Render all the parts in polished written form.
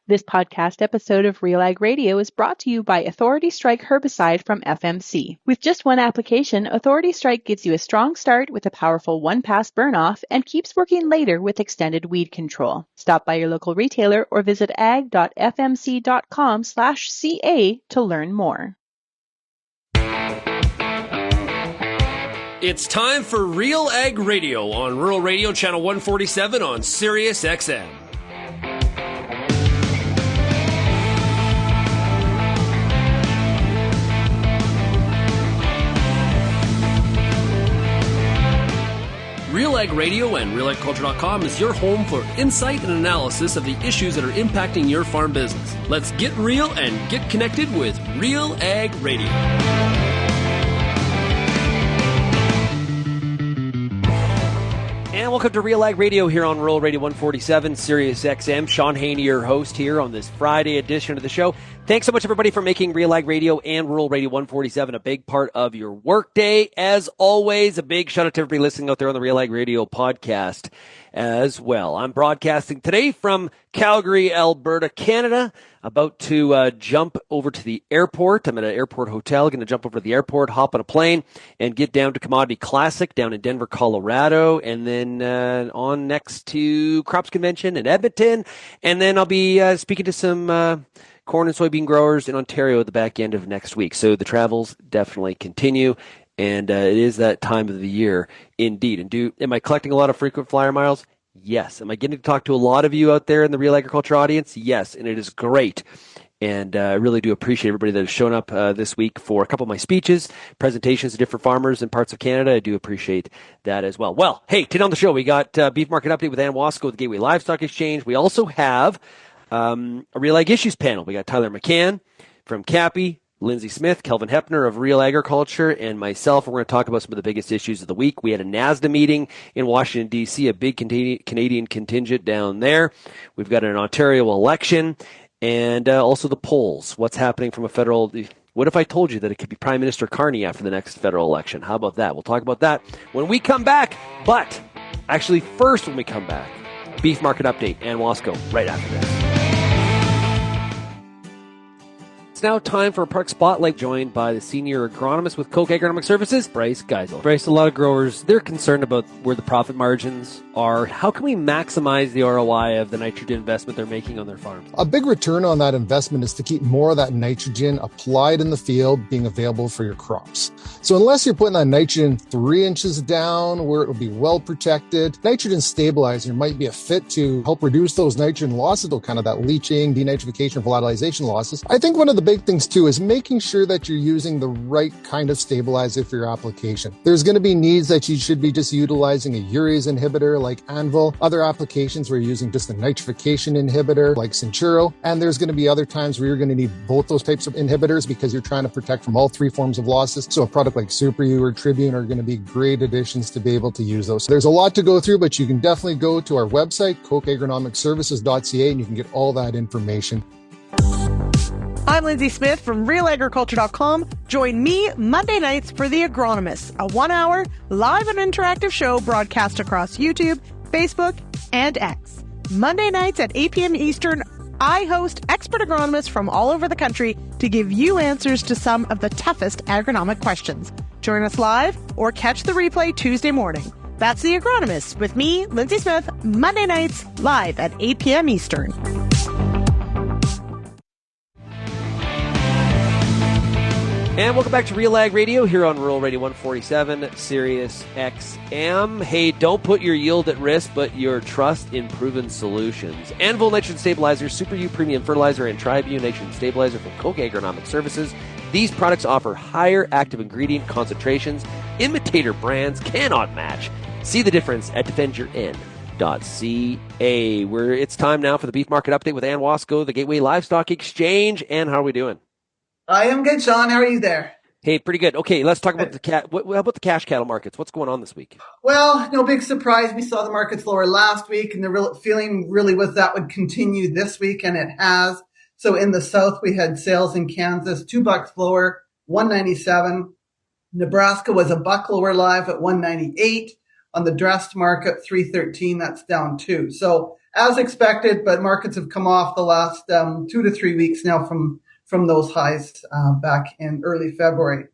This podcast episode of RealAg Radio is brought to you by Authority Strike Herbicide from FMC. With just one application, Authority Strike gives you a strong start with a powerful one-pass burn-off and keeps working later with extended weed control. Stop by your local retailer or visit ag.fmc.com/ca to learn more. It's time for RealAg Radio on Rural Radio Channel 147 on Sirius XM. RealAg Radio and RealAgriculture.com is your home for insight and analysis of the issues that are impacting your farm business. Let's get real and get connected with RealAg Radio. And welcome to RealAg Radio here on Rural Radio 147, Sirius XM. Shaun Haney, your host here on this Friday edition of the show. Thanks so much, everybody, for making RealAg Radio and Rural Radio 147 a big part of your workday. As always, a big shout out to everybody listening out there on the RealAg Radio podcast as well. I'm broadcasting today from Calgary, Alberta, Canada. About to jump over to the airport. I'm at an airport hotel. Going to jump over to the airport, hop on a plane, and get down to Commodity Classic down in Denver, Colorado, and then on next to Crops Convention in Edmonton. And then I'll be speaking to some corn and soybean growers in Ontario at the back end of next week. So the travels definitely continue. And it is that time of the year, indeed. And am I collecting a lot of frequent flyer miles? Yes. Am I getting to talk to a lot of you out there in the Real Agriculture audience? Yes. And it is great. And I really do appreciate everybody that has shown up this week for a couple of my speeches, presentations to different farmers in parts of Canada. I do appreciate that as well. Well, hey, today on the show, we got Beef Market Update with Anne Wasko with the Gateway Livestock Exchange. We also have a RealAg Issues Panel. We got Tyler McCann from CAPI, Lyndsey Smith, Kelvin Heppner of RealAgriculture, and myself. We're going to talk about some of the biggest issues of the week. We had a NASDA meeting in Washington, D.C., a big Canadian contingent down there. We've got an Ontario election, and also the polls. What's happening from a federal... What if I told you that it could be Prime Minister Carney after the next federal election? How about that? We'll talk about that when we come back. But actually, first when we come back, Beef Market Update, Anne Wasko, right after this. It's now time for a Park Spotlight, joined by the senior agronomist with Koch Agronomic Services, Bryce Geisel. Bryce, a lot of growers, they're concerned about where the profit margins are. How can we maximize the ROI of the nitrogen investment they're making on their farms? A big return on that investment is to keep more of that nitrogen applied in the field, being available for your crops. So unless you're putting that nitrogen 3 inches down where it will be well protected, nitrogen stabilizer might be a fit to help reduce those nitrogen losses, though kind of that leaching, denitrification, volatilization losses. I think one of the big things too is making sure that you're using the right kind of stabilizer for your application. There's going to be needs that you should be just utilizing a urease inhibitor like Anvil, other applications where you're using just a nitrification inhibitor like Centuro, and there's going to be other times where you're going to need both those types of inhibitors because you're trying to protect from all 3 forms of losses. So a product like Super U or Tribune are going to be great additions to be able to use those. There's a lot to go through, but you can definitely go to our website, kochagronomicservices.ca, and you can get all that information. I'm Lyndsey Smith from RealAgriculture.com. Join me Monday nights for The Agronomist, a 1-hour live and interactive show broadcast across YouTube, Facebook, and X. Monday nights at 8 p.m. Eastern, I host expert agronomists from all over the country to give you answers to some of the toughest agronomic questions. Join us live or catch the replay Tuesday morning. That's The Agronomist with me, Lyndsey Smith, Monday nights live at 8 p.m. Eastern. And welcome back to RealAg Radio here on Rural Radio 147, Sirius XM. Hey, don't put your yield at risk, but your trust in proven solutions. Anvil Nitrogen Stabilizer, Super U Premium Fertilizer, and Tribune Nitrogen Stabilizer from Koch Agronomic Services. These products offer higher active ingredient concentrations imitator brands cannot match. See the difference at defendyourin.ca. It's time now for the Beef Market Update with Anne Wasko, the Gateway Livestock Exchange. Anne, how are we doing? I am good, Shaun. How are you there? Hey, pretty good. Okay, let's talk about how about the cash cattle markets? What's going on this week? Well, no big surprise. We saw the markets lower last week, and the feeling really was that would continue this week, and it has. So in the South, we had sales in Kansas, $2 lower, $1.97. Nebraska was $1 lower live at $1.98. On the dressed market, $3.13. That's down 2. So as expected, but markets have come off the last 2 to 3 weeks now from those highs back in early February.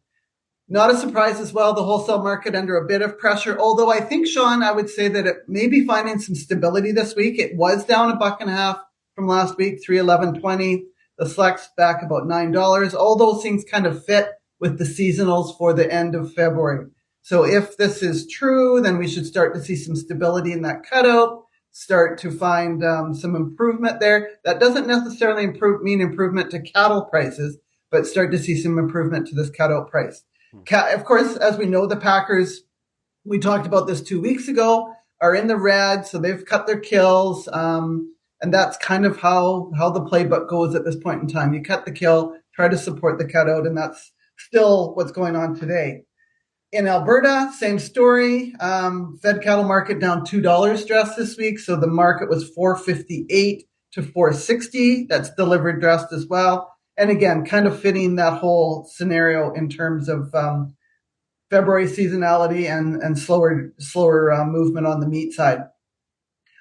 Not a surprise as well, the wholesale market under a bit of pressure, although I think, Shaun, I would say that it may be finding some stability this week. It was down $1.50 from last week, $3.1120. The Select's back about $9. All those things kind of fit with the seasonals for the end of February. So if this is true, then we should start to see some stability in that cutout, start to find some improvement there. That doesn't necessarily mean improvement to cattle prices, but start to see some improvement to this cutout price. Of course, as we know, the Packers, we talked about this 2 weeks ago, are in the red, so they've cut their kills, and that's kind of how the playbook goes at this point in time. You cut the kill, try to support the cutout, and that's still what's going on today. In Alberta, same story. Fed cattle market down $2 dressed this week, so the market was $4.58 to $4.60. That's delivered dressed as well. And again, kind of fitting that whole scenario in terms of February seasonality and slower movement on the meat side.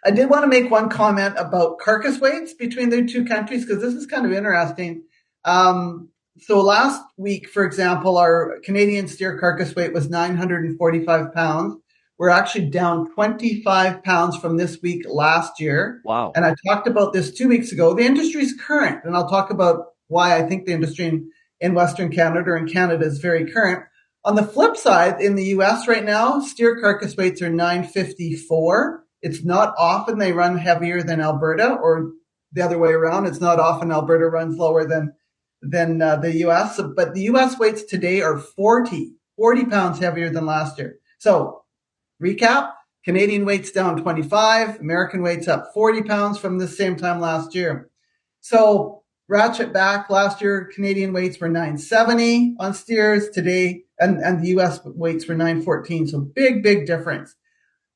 I did want to make one comment about carcass weights between the two countries, because this is kind of interesting. So last week, for example, our Canadian steer carcass weight was 945 pounds. We're actually down 25 pounds from this week last year. Wow. And I talked about this 2 weeks ago. The industry is current, and I'll talk about why I think the industry in Western Canada and Canada is very current. On the flip side, in the U.S. right now, steer carcass weights are 954. It's not often they run heavier than Alberta, or the other way around. It's not often Alberta runs lower than the U.S. But the U.S. weights today are 40 pounds heavier than last year. So recap, Canadian weights down 25, American weights up 40 pounds from the same time last year. So ratchet back, last year, Canadian weights were 970 on steers today, and the U.S. weights were 914. So big difference.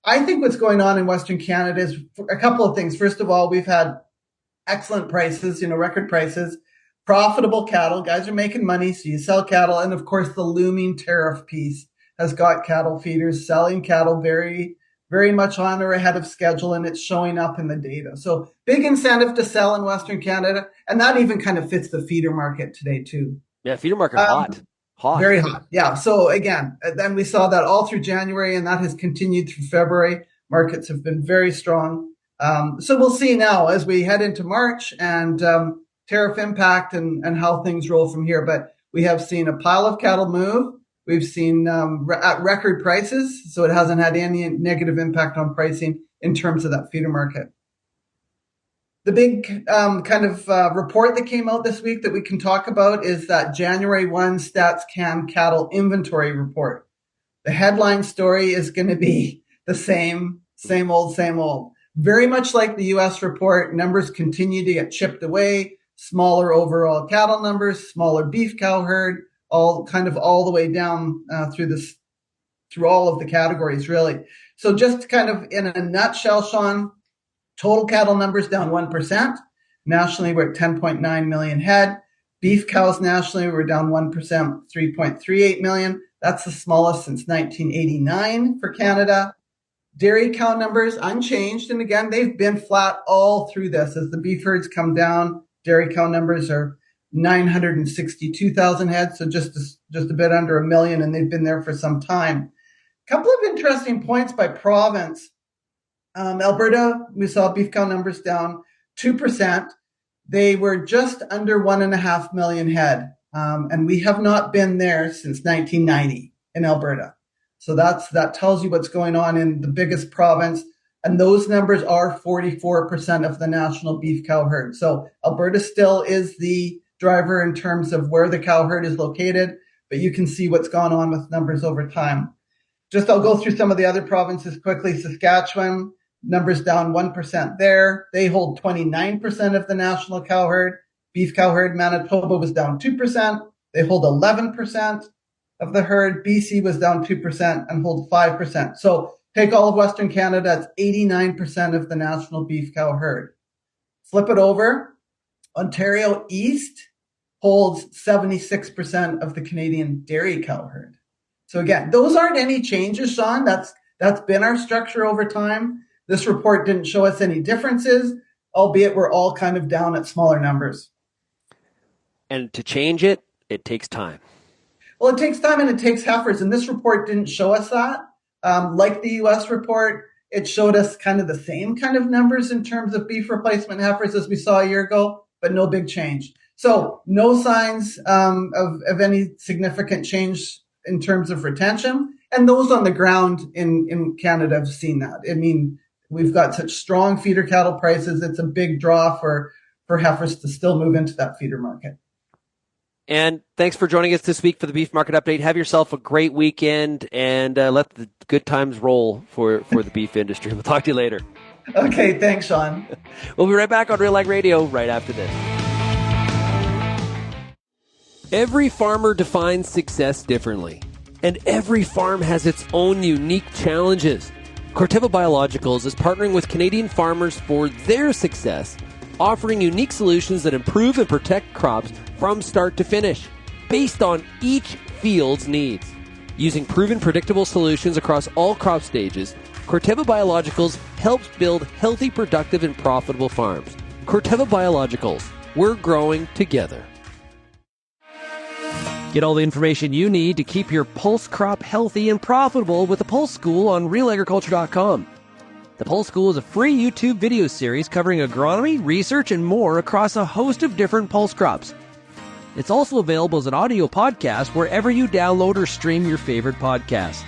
I think what's going on in Western Canada is a couple of things. First of all, we've had excellent prices, record prices, profitable cattle. Guys are making money, so you sell cattle. And of course, the looming tariff piece has got cattle feeders selling cattle very, very much on or ahead of schedule, and it's showing up in the data. So big incentive to sell in Western Canada, and that even kind of fits the feeder market today too. Yeah, feeder market hot. Very hot. Yeah. So again, then we saw that all through January, and that has continued through February. Markets have been very strong. So we'll see now as we head into March and tariff impact and how things roll from here. But we have seen a pile of cattle move. We've seen at record prices, so it hasn't had any negative impact on pricing in terms of that feeder market. The big kind of report that came out this week that we can talk about is that January 1 StatsCan cattle inventory report. The headline story is going to be the same old. Very much like the U.S. report, numbers continue to get chipped away, smaller overall cattle numbers, smaller beef cow herd, all the way down through all of the categories, really. So just kind of in a nutshell, Shaun, total cattle numbers down 1%. Nationally, we're at 10.9 million head. Beef cows nationally, we're down 1%, 3.38 million. That's the smallest since 1989 for Canada. Dairy cow numbers unchanged. And again, they've been flat all through this. As the beef herds come down, dairy cow numbers are 962,000 head, so just a bit under a million, and they've been there for some time. A couple of interesting points by province. Alberta, we saw beef cow numbers down 2%. They were just under 1.5 million head, and we have not been there since 1990 in Alberta. So that tells you what's going on in the biggest province, and those numbers are 44% of the national beef cow herd. So Alberta still is the driver in terms of where the cow herd is located, but you can see what's gone on with numbers over time. I'll go through some of the other provinces quickly. Saskatchewan, numbers down 1% there. They hold 29% of the national cow herd. Beef cow herd, Manitoba was down 2%. They hold 11% of the herd. BC was down 2% and hold 5%. So take all of Western Canada, it's 89% of the national beef cow herd. Flip it over. Ontario East holds 76% of the Canadian dairy cow herd. So again, those aren't any changes, Shaun. That's been our structure over time. This report didn't show us any differences, albeit we're all kind of down at smaller numbers. And to change it, it takes time. Well, it takes time and it takes heifers, and this report didn't show us that. Like the U.S. report, it showed us kind of the same kind of numbers in terms of beef replacement heifers as we saw a year ago, but no big change. So no signs of any significant change in terms of retention. And those on the ground in Canada have seen that. I mean, we've got such strong feeder cattle prices. It's a big draw for heifers to still move into that feeder market. And thanks for joining us this week for the Beef Market Update. Have yourself a great weekend, and let the good times roll for the beef industry. We'll talk to you later. Okay, thanks, Shaun. We'll be right back on RealAg Radio right after this. Every farmer defines success differently, and every farm has its own unique challenges. Corteva Biologicals is partnering with Canadian farmers for their success, offering unique solutions that improve and protect crops from start to finish, based on each field's needs. Using proven, predictable solutions across all crop stages, Corteva Biologicals helps build healthy, productive, and profitable farms. Corteva Biologicals, we're growing together. Get all the information you need to keep your pulse crop healthy and profitable with the Pulse School on RealAgriculture.com. The Pulse School is a free YouTube video series covering agronomy, research, and more across a host of different pulse crops. It's also available as an audio podcast wherever you download or stream your favorite podcasts.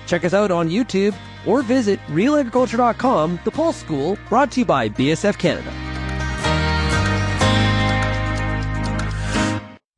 Check us out on YouTube or visit RealAgriculture.com. The Pulse School, brought to you by BSF Canada.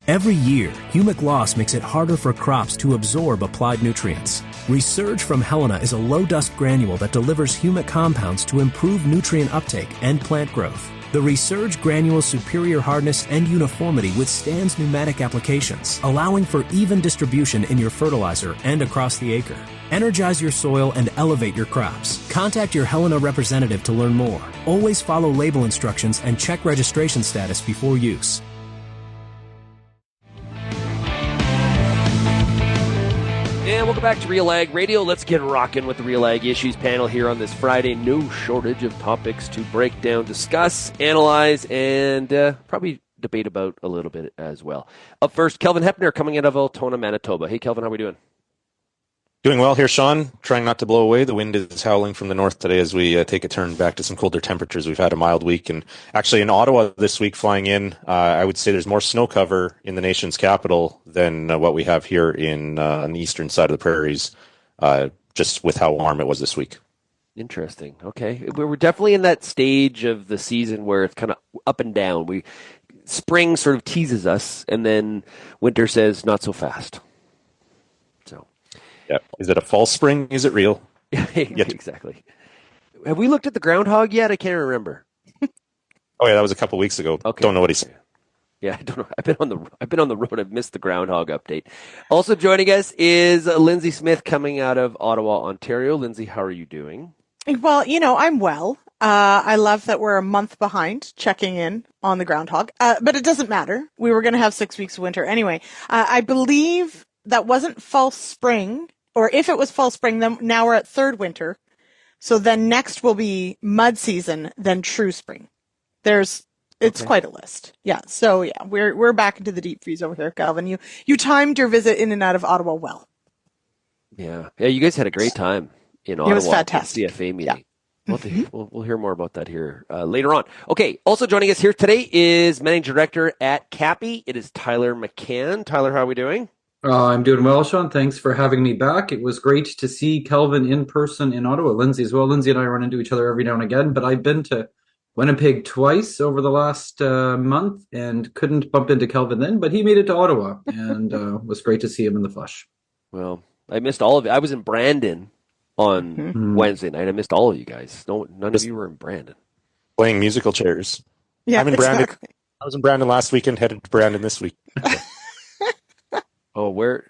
Every year, humic loss makes it harder for crops to absorb applied nutrients. Resurge from Helena is a low-dust granule that delivers humic compounds to improve nutrient uptake and plant growth. The Resurge granule's superior hardness and uniformity withstands pneumatic applications, allowing for even distribution in your fertilizer and across the acre. Energize your soil and elevate your crops. Contact your Helena representative to learn more. Always follow label instructions and check registration status before use. And welcome back to RealAg Radio. Let's get rocking with the RealAg Issues Panel here on this Friday. No shortage of topics to break down, discuss, analyze, and probably debate about a little bit as well. Up first, Kelvin Heppner coming out of Altona, Manitoba. Hey, Kelvin, how are we doing? Doing well here, Shaun. Trying not to blow away. The wind is howling from the north today as we take a turn back to some colder temperatures. We've had a mild week. And actually in Ottawa this week flying in, I would say there's more snow cover in the nation's capital than what we have here on the eastern side of the prairies, just with how warm it was this week. Interesting. Okay. We're definitely in that stage of the season where it's kind of up and down. Spring sort of teases us, and then winter says not so fast. Yeah. Is it a false spring? Is it real? Exactly. Have we looked at the groundhog yet? I can't remember. Oh yeah, that was a couple weeks ago. Okay. Don't know what he said. Yeah, I don't know. I've been on the road. I've missed the groundhog update. Also joining us is Lyndsey Smith coming out of Ottawa, Ontario. Lyndsey, how are you doing? Well, I'm well. I love that we're a month behind checking in on the groundhog, but it doesn't matter. We were going to have 6 weeks of winter anyway. I believe that wasn't false spring. Or if it was fall spring, then now we're at third winter. So then next will be mud season, then true spring. It's quite a list. Yeah. So yeah, we're back into the deep freeze over here, Kelvin. You timed your visit in and out of Ottawa well. Yeah. Yeah. You guys had a great time in Ottawa. It was fantastic. CFA meeting. Yeah. We'll hear more about that here later on. Okay. Also joining us here today is Managing Director at CAPI. It is Tyler McCann. Tyler, how are we doing? I'm doing well, Shaun. Thanks for having me back. It was great to see Kelvin in person in Ottawa. Lyndsey as well. Lyndsey and I run into each other every now and again, but I've been to Winnipeg twice over the last month and couldn't bump into Kelvin then, but he made it to Ottawa, and was great to see him in the flesh. Well, I missed all of it. I was in Brandon on Wednesday night. I missed all of you guys. None of you were in Brandon. Playing musical chairs. Yeah, I'm in Brandon. exactly. I was in Brandon last weekend, headed to Brandon this week. Oh, where?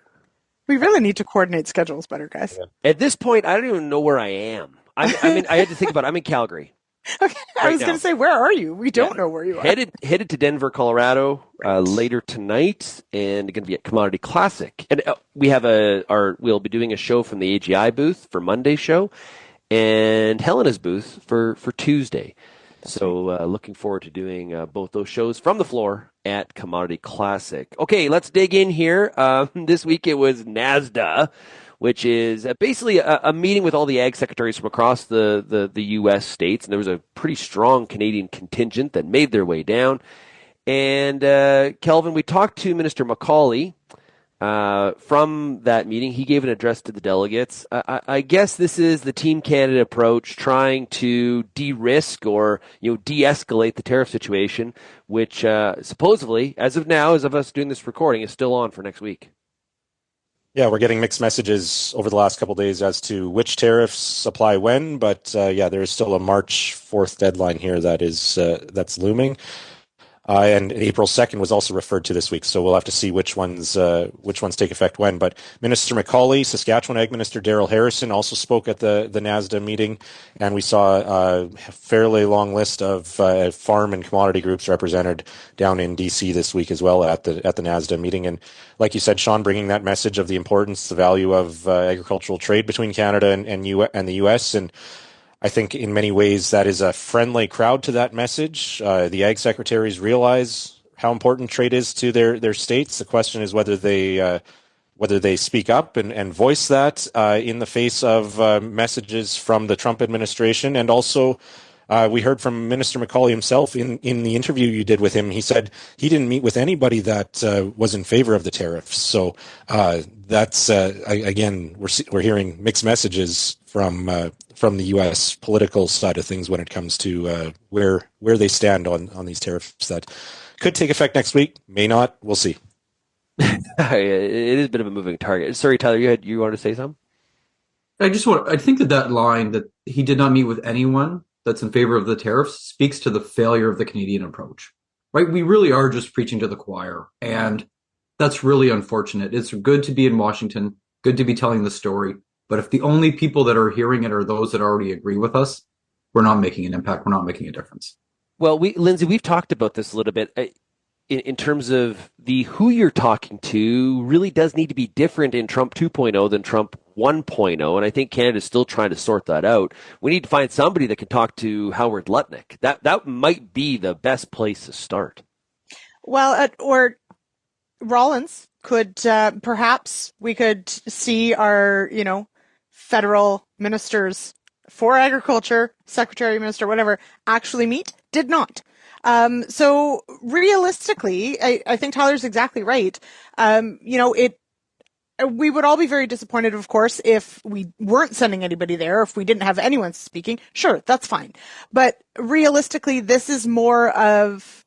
We really need to coordinate schedules better, guys. At this point, I don't even know where I am. I had to think about it. I'm in Calgary. Okay, I was going to say, where are you? We don't know where you are. Headed to Denver, Colorado later tonight, and going to be at Commodity Classic. And we'll be doing a show from the AGI booth for Monday's show. and Helena's booth for Tuesday. So looking forward to doing both those shows from the floor at Commodity Classic. Okay, let's dig in here. This week it was NASDA, which is basically a meeting with all the ag secretaries from across the U.S. states. And there was a pretty strong Canadian contingent that made their way down. And Kelvin, we talked to Minister McCauley from that meeting. He gave an address to the delegates. I guess this is the Team Canada approach, trying to de-risk or de-escalate the tariff situation, which supposedly, as of now, as of us doing this recording, is still on for next week. Yeah, we're getting mixed messages over the last couple of days as to which tariffs apply when, but there is still a March 4th deadline here that's looming. And April 2nd was also referred to this week, so we'll have to see which ones take effect when. But Minister McCauley, Saskatchewan Ag Minister Daryl Harrison also spoke at the NASDA meeting, and we saw a fairly long list of farm and commodity groups represented down in D.C. this week as well at the NASDA meeting. And like you said, Shaun, bringing that message of the importance, the value of agricultural trade between Canada and the U.S. and I think in many ways that is a friendly crowd to that message. The ag secretaries realize how important trade is to their states. The question is whether they speak up and voice that in the face of messages from the Trump administration. And also, we heard from Minister McCauley himself in the interview you did with him. He said he didn't meet with anybody that was in favor of the tariffs. So that's again, we're hearing mixed messages from the U.S. political side of things when it comes to where they stand on these tariffs that could take effect next week, may not. We'll see. It is a bit of a moving target. Sorry, Tyler, you wanted to say something? I think that line that he did not meet with anyone that's in favor of the tariffs speaks to the failure of the Canadian approach, right? We really are just preaching to the choir, and that's really unfortunate. It's good to be in Washington, good to be telling the story, but if the only people that are hearing it are those that already agree with us, we're not making an impact, we're not making a difference. Well, Lyndsey, we've talked about this a little bit. In terms of who you're talking to really does need to be different in Trump 2.0 than Trump 1.0, and I think Canada's still trying to sort that out. We need to find somebody that can talk to Howard Lutnick. That might be the best place to start. Well, or Rollins could perhaps we could see our federal ministers for agriculture, secretary, minister, whatever, actually meet. Did not. So realistically, I think Tyler's exactly right. We would all be very disappointed, of course, if we weren't sending anybody there, if we didn't have anyone speaking. Sure, that's fine. But realistically, this is more of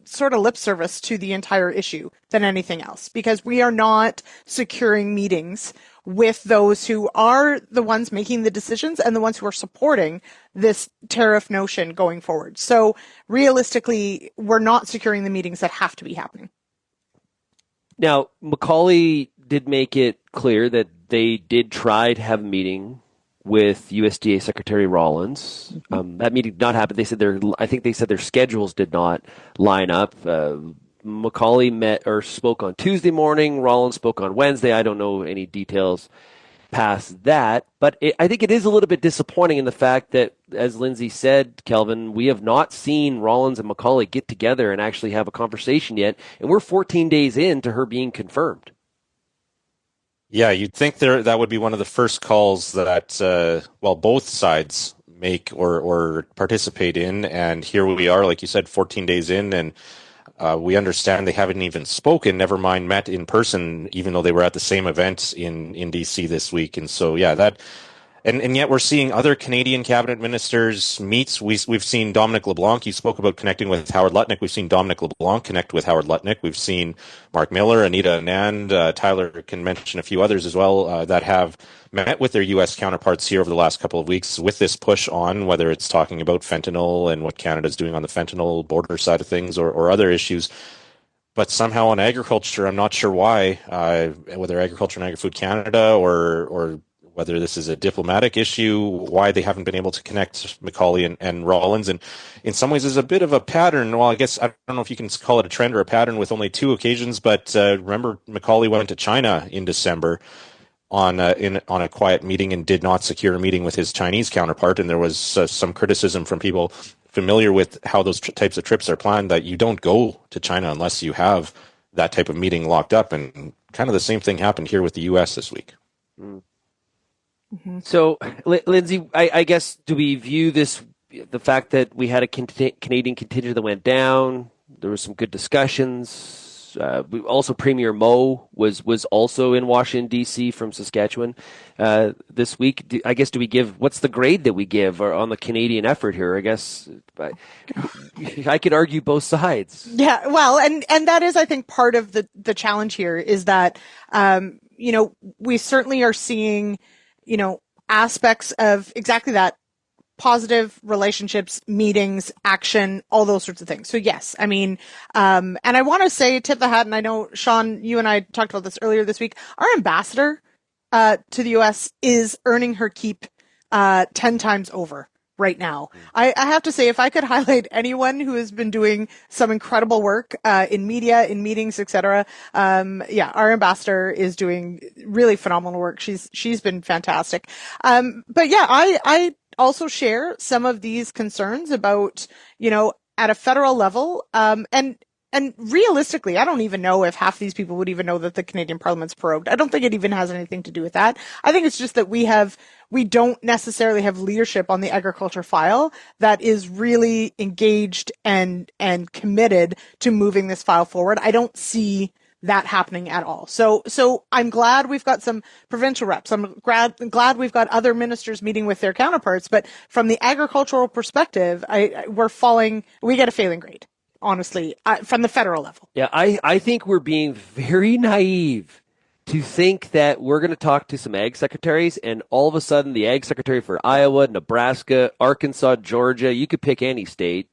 sort of lip service to the entire issue than anything else, because we are not securing meetings with those who are the ones making the decisions and the ones who are supporting this tariff notion going forward. So realistically, we're not securing the meetings that have to be happening. Now, McCauley did make it clear that they did try to have a meeting with USDA Secretary Rollins. That meeting did not happen. I think they said their schedules did not line up. McCauley met or spoke on Tuesday morning. Rollins spoke on Wednesday. I don't know any details past that, but I think it is a little bit disappointing in the fact that, as Lyndsey said, Kelvin, we have not seen Rollins and McCauley get together and actually have a conversation yet, and we're 14 days into her being confirmed. Yeah, you'd think that would be one of the first calls that both sides make or participate in, and here we are, like you said, 14 days in, and we understand they haven't even spoken, never mind met in person, even though they were at the same event in D.C. this week. And so, yeah, and yet we're seeing other Canadian cabinet ministers meet. We've seen Dominic LeBlanc. You spoke about connecting with Howard Lutnick. We've seen Dominic LeBlanc connect with Howard Lutnick. We've seen Mark Miller, Anita Anand, Tyler can mention a few others as well that have met with their U.S. counterparts here over the last couple of weeks with this push on, whether it's talking about fentanyl and what Canada's doing on the fentanyl border side of things or other issues. But somehow on agriculture, I'm not sure why, whether Agriculture and Agri-Food Canada or whether this is a diplomatic issue, why they haven't been able to connect McCauley and Rollins. And in some ways, there's a bit of a pattern. Well, I guess I don't know if you can call it a trend or a pattern with only two occasions, but remember McCauley went to China in December. on a quiet meeting and did not secure a meeting with his Chinese counterpart. And there was some criticism from people familiar with how those types of trips are planned, that you don't go to China unless you have that type of meeting locked up. And kind of the same thing happened here with the U.S. this week. Mm-hmm. So, Lyndsey, I guess, do we view this, the fact that we had a Canadian contingent that went down, there were some good discussions. Also, Premier Moe was also in Washington, D.C. from Saskatchewan this week. Do we give, what's the grade that we give on the Canadian effort here? I guess I could argue both sides. Yeah, well, and that is, I think, part of the challenge here is that, we certainly are seeing, aspects of exactly that. Positive relationships, meetings, action, all those sorts of things. So yes, I mean, and I want to say, tip the hat, and I know, Shaun, you and I talked about this earlier this week, our ambassador to the U.S. is earning her keep 10 times over right now. I have to say, if I could highlight anyone who has been doing some incredible work in media, in meetings, etc., our ambassador is doing really phenomenal work. She's been fantastic. But yeah, I also share some of these concerns about, at a federal level, and realistically, I don't even know if half these people would even know that the Canadian Parliament's prorogued. I don't think it even has anything to do with that. I think it's just that we don't necessarily have leadership on the agriculture file that is really engaged and committed to moving this file forward. I don't see that happening at all. So I'm glad we've got some provincial reps. I'm glad we've got other ministers meeting with their counterparts. But from the agricultural perspective, we get a failing grade, honestly, from the federal level. Yeah, I think we're being very naive to think that we're going to talk to some ag secretaries and all of a sudden the ag secretary for Iowa, Nebraska, Arkansas, Georgia, you could pick any state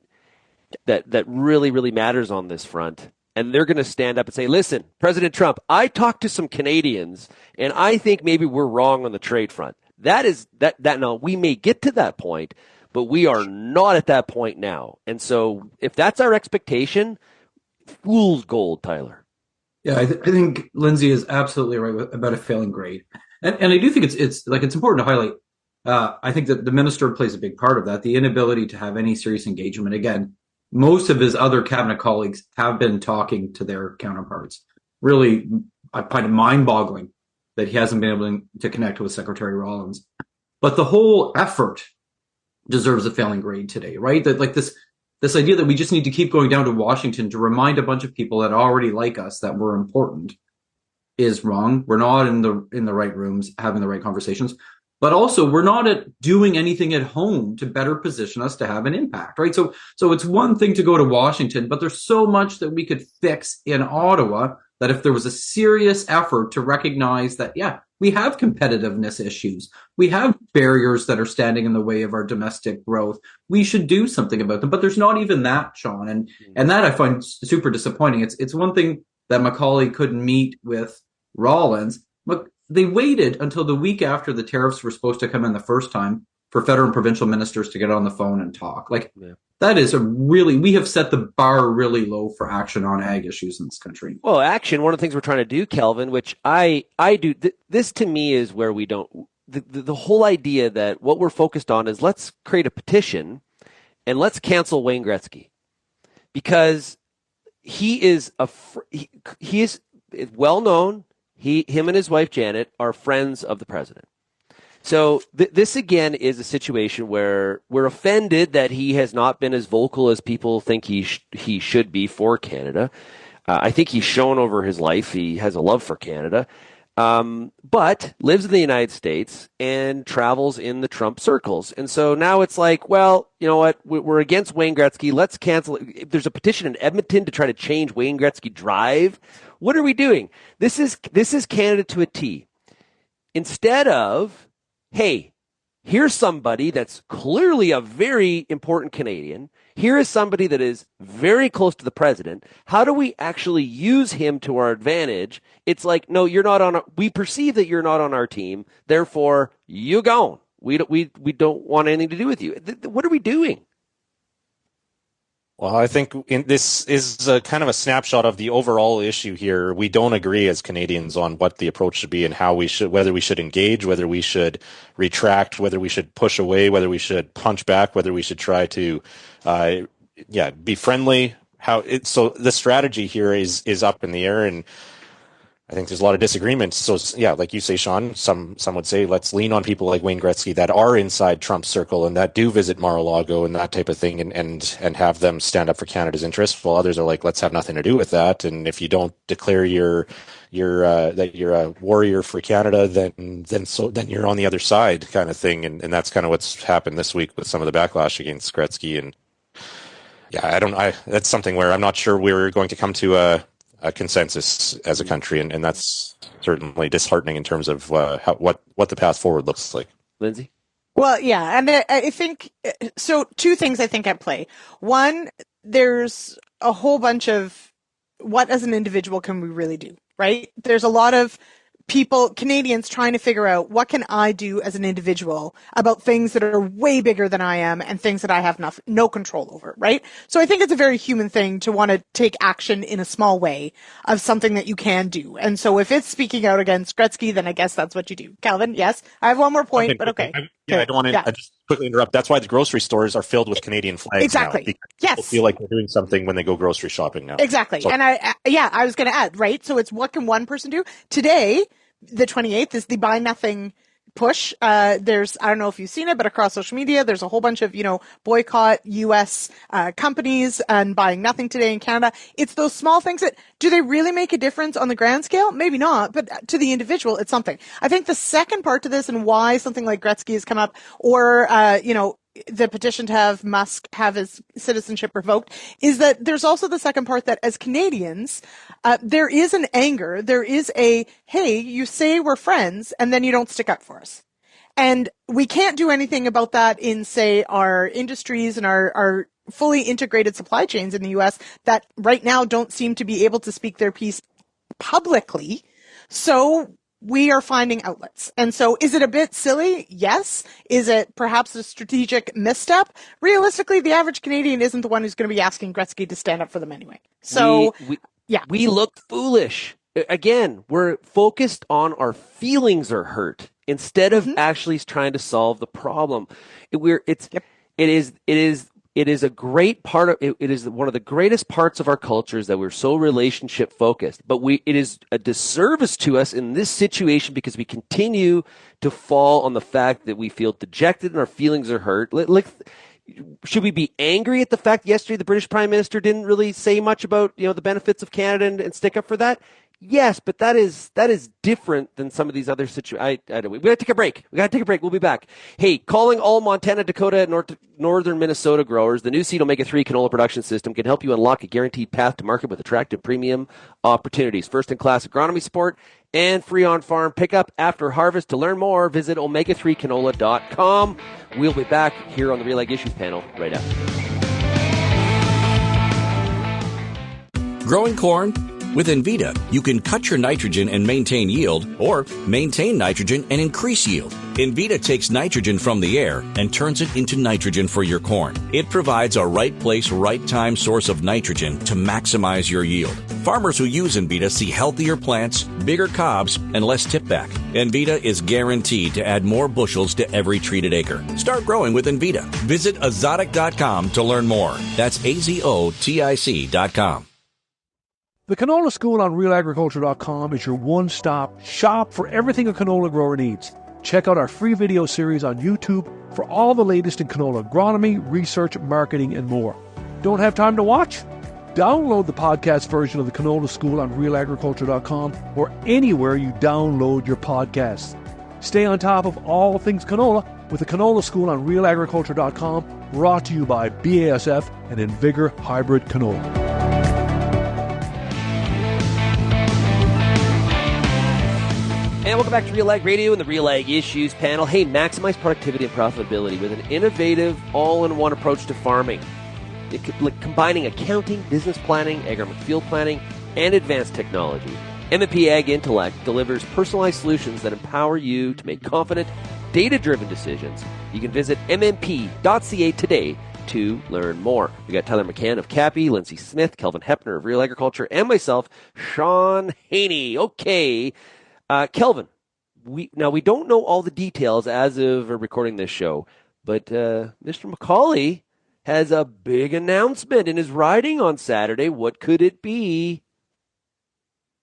that really, really matters on this front. And they're going to stand up and say, listen, President Trump, I talked to some Canadians, and I think maybe we're wrong on the trade front. Now, we may get to that point, but we are not at that point now. And so if that's our expectation, fool's gold, Tyler. Yeah, I think Lyndsey is absolutely right about a failing grade. And I do think it's important to highlight, I think that the minister plays a big part of that, the inability to have any serious engagement. Again, most of his other cabinet colleagues have been talking to their counterparts. Really, I find it mind-boggling that he hasn't been able to connect with Secretary Rollins. But the whole effort deserves a failing grade today, right? That this idea that we just need to keep going down to Washington to remind a bunch of people that already like us that we're important is wrong. We're not in the right rooms having the right conversations. But also, we're not doing anything at home to better position us to have an impact, right? So it's one thing to go to Washington, but there's so much that we could fix in Ottawa that if there was a serious effort to recognize that, yeah, we have competitiveness issues, we have barriers that are standing in the way of our domestic growth, we should do something about them. But there's not even that, Shaun, and that I find super disappointing. It's one thing that Macaulay couldn't meet with Rollins, but they waited until the week after the tariffs were supposed to come in the first time for federal and provincial ministers to get on the phone and talk. That is we have set the bar really low for action on ag issues in this country. Well, action, one of the things we're trying to do, Kelvin, which I do, this to me is where we don't, the whole idea that what we're focused on is let's create a petition and let's cancel Wayne Gretzky. Because he is well known. Him and his wife, Janet, are friends of the president. So this, again, is a situation where we're offended that he has not been as vocal as people think he should be for Canada. I think he's shown over his life he has a love for Canada, but lives in the United States and travels in the Trump circles. And so now it's like, well, you know what? We're against Wayne Gretzky. Let's cancel it. If there's a petition in Edmonton to try to change Wayne Gretzky Drive, what are we doing? This is Canada to a T. Instead of, hey, here's somebody that's clearly a very important Canadian. Here is somebody that is very close to the president. How do we actually use him to our advantage? It's like, no, you're not we perceive that you're not on our team. Therefore, you gone. We don't want anything to do with you. What are we doing? Well, I think this is kind of a snapshot of the overall issue here. We don't agree as Canadians on what the approach should be and how whether we should engage, whether we should retract, whether we should push away, whether we should punch back, whether we should try to, be friendly. So the strategy here is up in the air, and I think there's a lot of disagreement. So yeah, like you say, Shaun, some would say let's lean on people like Wayne Gretzky that are inside Trump's circle and that do visit Mar-a-Lago and that type of thing, and have them stand up for Canada's interests. While others are like, let's have nothing to do with that. And if you don't declare that you're a warrior for Canada, then you're on the other side, kind of thing. And that's kind of what's happened this week with some of the backlash against Gretzky. And yeah, that's something where I'm not sure we're going to come to a consensus as a country, and that's certainly disheartening in terms of what the path forward looks like. Lyndsey? Well, yeah, and I think so. Two things I think at play. One, there's a whole bunch of what as an individual can we really do, right? There's a lot of people, Canadians, trying to figure out what can I do as an individual about things that are way bigger than I am and things that I have no control over, right? So I think it's a very human thing to want to take action in a small way of something that you can do. And so if it's speaking out against Gretzky, then I guess that's what you do. Kelvin, yes? I have one more point, but okay. I don't want to I just quickly interrupt. That's why the grocery stores are filled with Canadian flags exactly. now. Because yes. People feel like they're doing something when they go grocery shopping now. Exactly. So, and I was going to add, right? So it's what can one person do? Today, the 28th, is the Buy Nothing push. There's, I don't know if you've seen it, but across social media, there's a whole bunch of, boycott U.S. Companies and buying nothing today in Canada. It's those small things that, do they really make a difference on the grand scale? Maybe not, but to the individual, it's something. I think the second part to this and why something like Gretzky has come up, or, the petition to have Musk have his citizenship revoked, is that there's also the second part that as Canadians, there is an anger, there is hey, you say we're friends and then you don't stick up for us. And we can't do anything about that in, say, our industries and our fully integrated supply chains in the U.S. that right now don't seem to be able to speak their piece publicly. So we are finding outlets. And so is it a bit silly? Yes. Is it perhaps a strategic misstep? Realistically, the average Canadian isn't the one who's going to be asking Gretzky to stand up for them anyway. So, we look foolish. Again, we're focused on our feelings are hurt instead of actually trying to solve the problem. It is a great part of it is one of the greatest parts of our culture is that we're so relationship focused, but it is a disservice to us in this situation because we continue to fall on the fact that we feel dejected and our feelings are hurt. Should we be angry at the fact yesterday the British Prime Minister didn't really say much about the benefits of Canada and stick up for that? Yes, but that is different than some of these other situations. We got to take a break. We'll be back. Hey, calling all Montana, Dakota, and northern Minnesota growers, the new Seed Omega-3 canola production system can help you unlock a guaranteed path to market with attractive premium opportunities. First-in-class agronomy support and free on-farm pickup after harvest. To learn more, visit omega3canola.com. We'll be back here on the RealAg Issues Panel right after. Growing corn? With Envita, you can cut your nitrogen and maintain yield, or maintain nitrogen and increase yield. Envita takes nitrogen from the air and turns it into nitrogen for your corn. It provides a right place, right time source of nitrogen to maximize your yield. Farmers who use Envita see healthier plants, bigger cobs, and less tip back. Envita is guaranteed to add more bushels to every treated acre. Start growing with Envita. Visit azotic.com to learn more. That's azotic.com. The Canola School on RealAgriculture.com is your one-stop shop for everything a canola grower needs. Check out our free video series on YouTube for all the latest in canola agronomy, research, marketing, and more. Don't have time to watch? Download the podcast version of the Canola School on RealAgriculture.com or anywhere you download your podcasts. Stay on top of all things canola with the Canola School on RealAgriculture.com, brought to you by BASF and Invigor Hybrid Canola. And welcome back to RealAg Radio and the RealAg Issues Panel. Hey, maximize productivity and profitability with an innovative, all-in-one approach to farming. Combining accounting, business planning, agronomic field planning, and advanced technology. M&P Ag Intellect delivers personalized solutions that empower you to make confident, data-driven decisions. You can visit mmp.ca today to learn more. We got Tyler McCann of CAPI, Lyndsey Smith, Kelvin Heppner of RealAgriculture, and myself, Shaun Haney. Okay, Kelvin, we don't know all the details as of recording this show, but Mr. McCauley has a big announcement in his riding on Saturday. What could it be?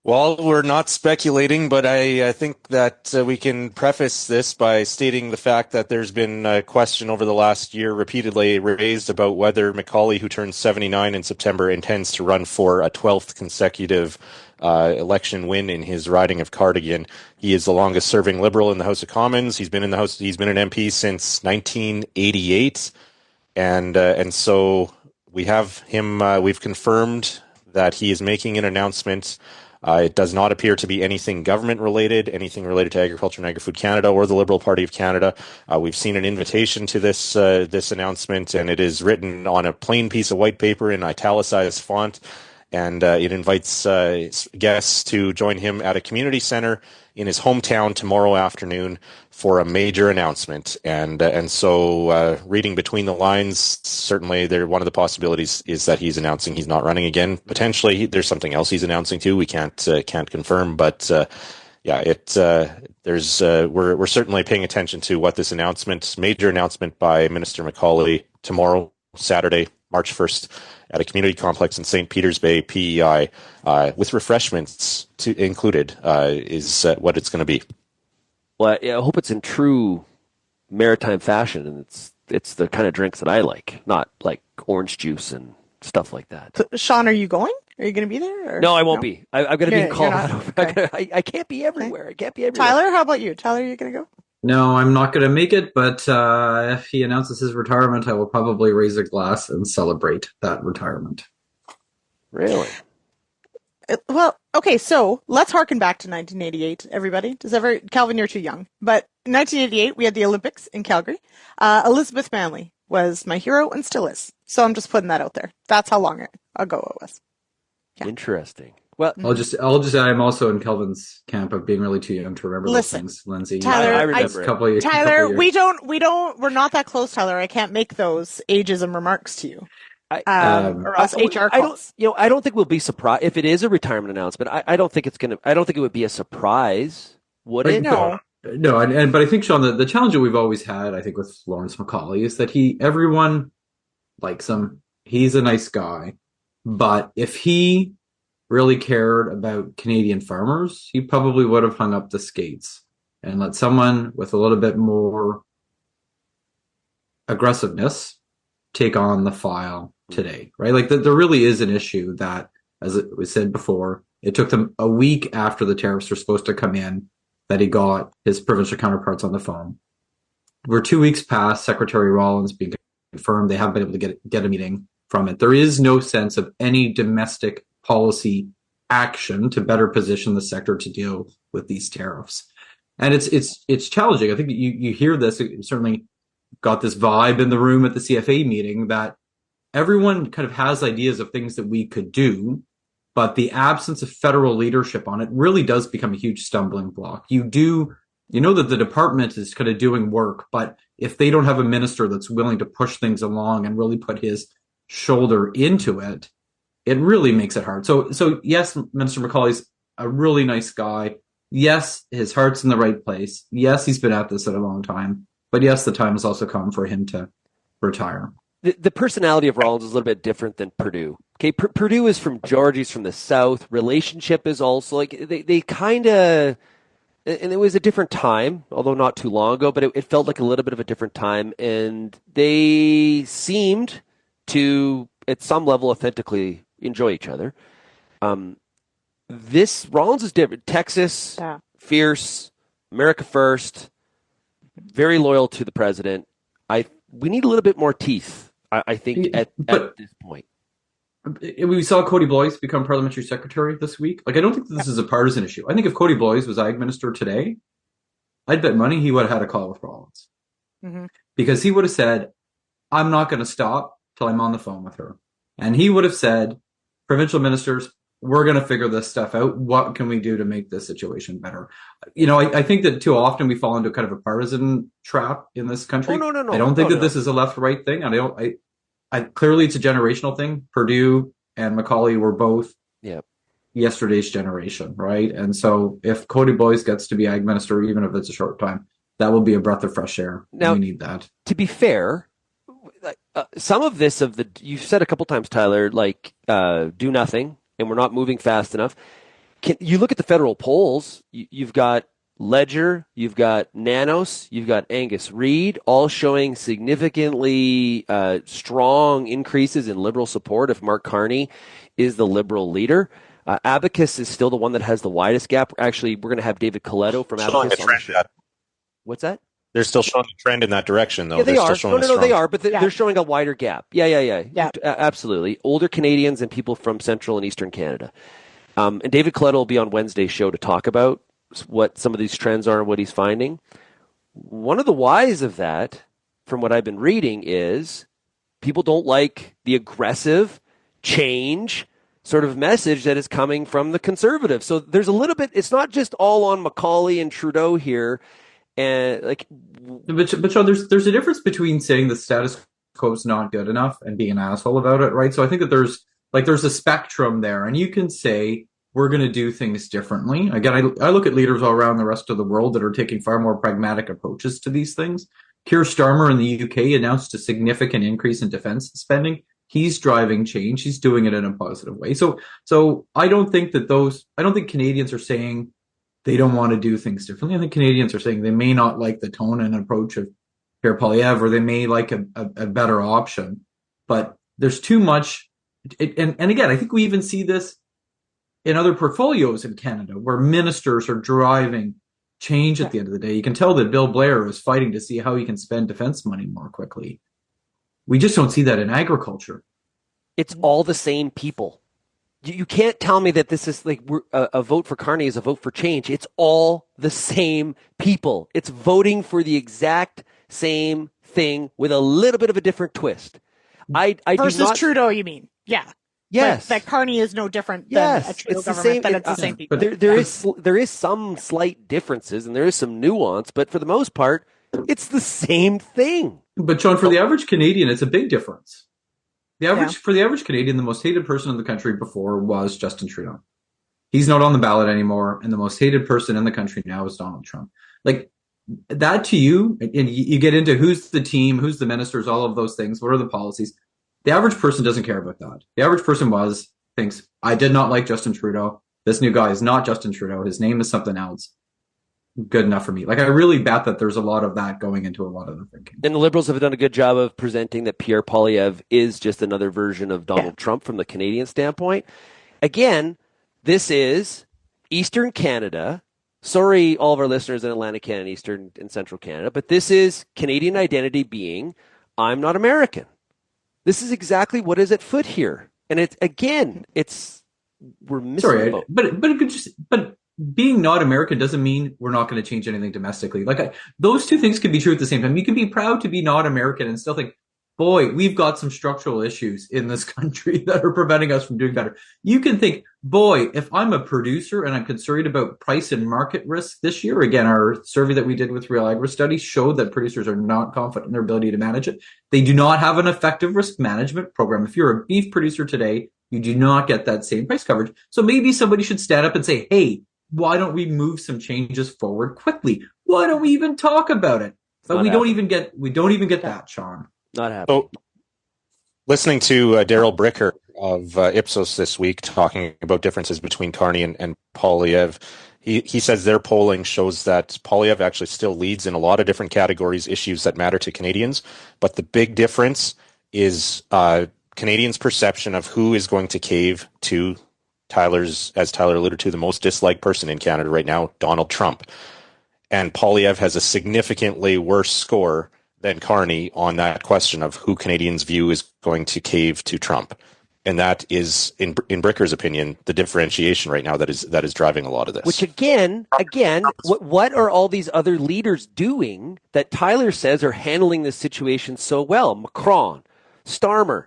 Well, we're not speculating, but I think that we can preface this by stating the fact that there's been a question over the last year repeatedly raised about whether McCauley, who turns 79 in September, intends to run for a 12th consecutive election win in his riding of Cardigan. He is the longest serving Liberal in the House of Commons. He's been in the House. He's been an MP since 1988, and so we have him. We've confirmed that he is making an announcement. It does not appear to be anything government-related, anything related to Agriculture and Agri-Food Canada or the Liberal Party of Canada. We've seen an invitation to this announcement, and it is written on a plain piece of white paper in italicized font, and it invites guests to join him at a community center in his hometown tomorrow afternoon for a major announcement. And so reading between the lines, certainly one of the possibilities is that he's announcing he's not running again. Potentially there's something else he's announcing too. We can't confirm, but we're certainly paying attention to what this major announcement by Minister McCauley tomorrow, Saturday, March 1st, at a community complex in St. Peters Bay, PEI, with refreshments included, is what it's going to be. Well, I hope it's in true maritime fashion, and it's the kind of drinks that I like, not like orange juice and stuff like that. So, Shaun, are you going? Are you going to be there? Or? No, I won't be. I've got to be in Colorado. Okay. I can't be everywhere. Okay. I can't be everywhere. Tyler, how about you? Tyler, are you going to go? No, I'm not going to make it, but if he announces his retirement, I will probably raise a glass and celebrate that retirement. Really? Well, okay, so let's harken back to 1988, everybody. Calvin, you're too young. But in 1988, we had the Olympics in Calgary. Elizabeth Manley was my hero and still is. So I'm just putting that out there. That's how long ago it was. Yeah. Interesting. Well, I'll just say I'm also in Kelvin's camp of being really too young to remember those things, Lyndsey. Tyler, I remember it. Tyler, we're not that close, Tyler. I can't make those ageism remarks to you. Or else HR calls. I don't think we'll be surprised if it is a retirement announcement. I don't think it would be a surprise, would it? No. No, but I think, Shaun, the challenge that we've always had, I think, with Lawrence McCauley is that everyone likes him. He's a nice guy, but if he really cared about Canadian farmers, he probably would have hung up the skates and let someone with a little bit more aggressiveness take on the file today, right? Like there really is an issue that, as it was said before, it took them a week after the tariffs were supposed to come in that he got his provincial counterparts on the phone. We're 2 weeks past Secretary Rollins being confirmed. They haven't been able to get a meeting from it. There is no sense of any domestic policy action to better position the sector to deal with these tariffs. And it's challenging. I think you hear this, it certainly got this vibe in the room at the CFA meeting that everyone kind of has ideas of things that we could do, but the absence of federal leadership on it really does become a huge stumbling block. You know that the department is kind of doing work, but if they don't have a minister that's willing to push things along and really put his shoulder into it, it really makes it hard. So yes, Minister McCauley's a really nice guy. Yes, his heart's in the right place. Yes, he's been at this at a long time. But yes, the time has also come for him to retire. The personality of Rollins is a little bit different than Perdue. Okay, Perdue is from Georgia, he's from the South. Relationship is also like they kind of, and it was a different time, although not too long ago, but it felt like a little bit of a different time, and they seemed to, at some level, authentically enjoy each other. This Rollins is different. Texas, fierce, America first, very loyal to the president. We need a little bit more teeth, I think, at this point. We saw Cody Blois become parliamentary secretary this week. Like, I don't think this is a partisan issue. I think if Cody Blois was ag minister today, I'd bet money he would have had a call with Rollins. Mm-hmm. Because he would have said, I'm not going to stop till I'm on the phone with her. And he would have said, provincial ministers, we're going to figure this stuff out. What can we do to make this situation better? You know, I think that too often we fall into kind of a partisan trap in this country. No. I don't think that this is a left-right thing. clearly it's a generational thing. Purdue and Macaulay were both yesterday's generation, right? And so if Cody Boyce gets to be ag minister, even if it's a short time, that will be a breath of fresh air. Now, we need that. To be fair, some of this you've said a couple times, Tyler, do nothing, and we're not moving fast enough. You look at the federal polls, you've got Ledger, you've got Nanos, you've got Angus Reid, all showing significantly strong increases in Liberal support if Mark Carney is the Liberal leader. Abacus is still the one that has the widest gap. Actually, we're going to have David Coletto from Abacus. What's that? They're still showing a trend in that direction, though. Yeah, they are. Still No, they are, but they're showing a wider gap. Yeah. Absolutely. Older Canadians and people from Central and Eastern Canada. And David Coletto will be on Wednesday's show to talk about what some of these trends are and what he's finding. One of the whys of that, from what I've been reading, is people don't like the aggressive change sort of message that is coming from the Conservatives. So there's a little bit, it's not just all on Macaulay and Trudeau here. And but Shaun, there's a difference between saying the status quo is not good enough and being an asshole about it, right? So I think that there's a spectrum there, and you can say we're going to do things differently. Again, I look at leaders all around the rest of the world that are taking far more pragmatic approaches to these things. Keir Starmer in the UK announced a significant increase in defense spending. He's driving change. He's doing it in a positive way. So I don't think Canadians are saying they don't want to do things differently. I think Canadians are saying they may not like the tone and approach of Pierre Poilievre, or they may like a better option. But there's too much. And again, I think we even see this in other portfolios in Canada where ministers are driving change at the end of the day. You can tell that Bill Blair is fighting to see how he can spend defense money more quickly. We just don't see that in agriculture. It's all the same people. You can't tell me that this is a vote for Carney is a vote for change. It's all the same people. It's voting for the exact same thing with a little bit of a different twist. Versus Trudeau, you mean? Yeah. Yes. That Carney is no different than a Trudeau government, that it's the same people. There is some slight differences and there is some nuance, but for the most part, it's the same thing. But Shaun, for the average Canadian, it's a big difference. For the average Canadian, the most hated person in the country before was Justin Trudeau. He's not on the ballot anymore, and the most hated person in the country now is Donald Trump. Like that to you, and you get into who's the team, who's the ministers, all of those things. What are the policies? The average person doesn't care about that. The average person thinks, I did not like Justin Trudeau. This new guy is not Justin Trudeau. His name is something else. Good enough for me. Like, I really bet that there's a lot of that going into a lot of the thinking. And the Liberals have done a good job of presenting that Pierre Poilievre is just another version of Donald Trump from the Canadian standpoint. Again, this is Eastern Canada. Sorry, all of our listeners in Atlantic Canada, Eastern and Central Canada, but this is Canadian identity being, I'm not American. This is exactly what is at foot here. And we're missing the boat. But being not American doesn't mean we're not going to change anything domestically. Those two things can be true at the same time. You can be proud to be not American and still think, boy, we've got some structural issues in this country that are preventing us from doing better. You can think, boy, if I'm a producer and I'm concerned about price and market risk this year, again, our survey that we did with Real Agri Studies showed that producers are not confident in their ability to manage it. They do not have an effective risk management program. If you're a beef producer today, you do not get that same price coverage. So maybe somebody should stand up and say, hey, why don't we move some changes forward quickly? Why don't we even talk about it? But we don't even get that, Shaun. Not happening. So, listening to Daryl Bricker of Ipsos this week talking about differences between Carney and Poilievre, he says their polling shows that Poilievre actually still leads in a lot of different categories, issues that matter to Canadians. But the big difference is Canadians' perception of who is going to cave to as Tyler alluded to, the most disliked person in Canada right now, Donald Trump. And Poilievre has a significantly worse score than Carney on that question of who Canadians view is going to cave to Trump. And that is, in Bricker's opinion, the differentiation right now that is driving a lot of this. Which again, what are all these other leaders doing that Tyler says are handling this situation so well? Macron, Starmer.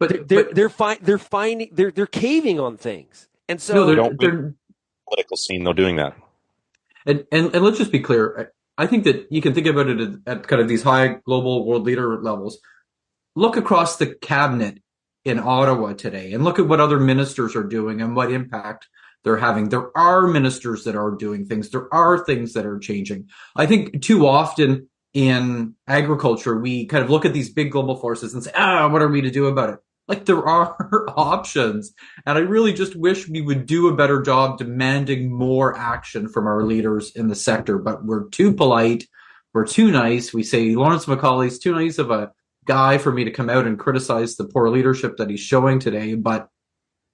But they're caving on things, and so they're political scene though doing that. And let's just be clear. I think that you can think about it at kind of these high global world leader levels. look across the cabinet in Ottawa today and look at what other ministers are doing and what impact they're having. There are ministers that are doing things. There are things that are changing. I think too often in agriculture, we kind of look at these big global forces and say, what are we to do about it? Like, there are options. And I really just wish we would do a better job demanding more action from our leaders in the sector. But we're too polite. We're too nice. We say Lawrence Macaulay's too nice of a guy for me to come out and criticize the poor leadership that he's showing today. But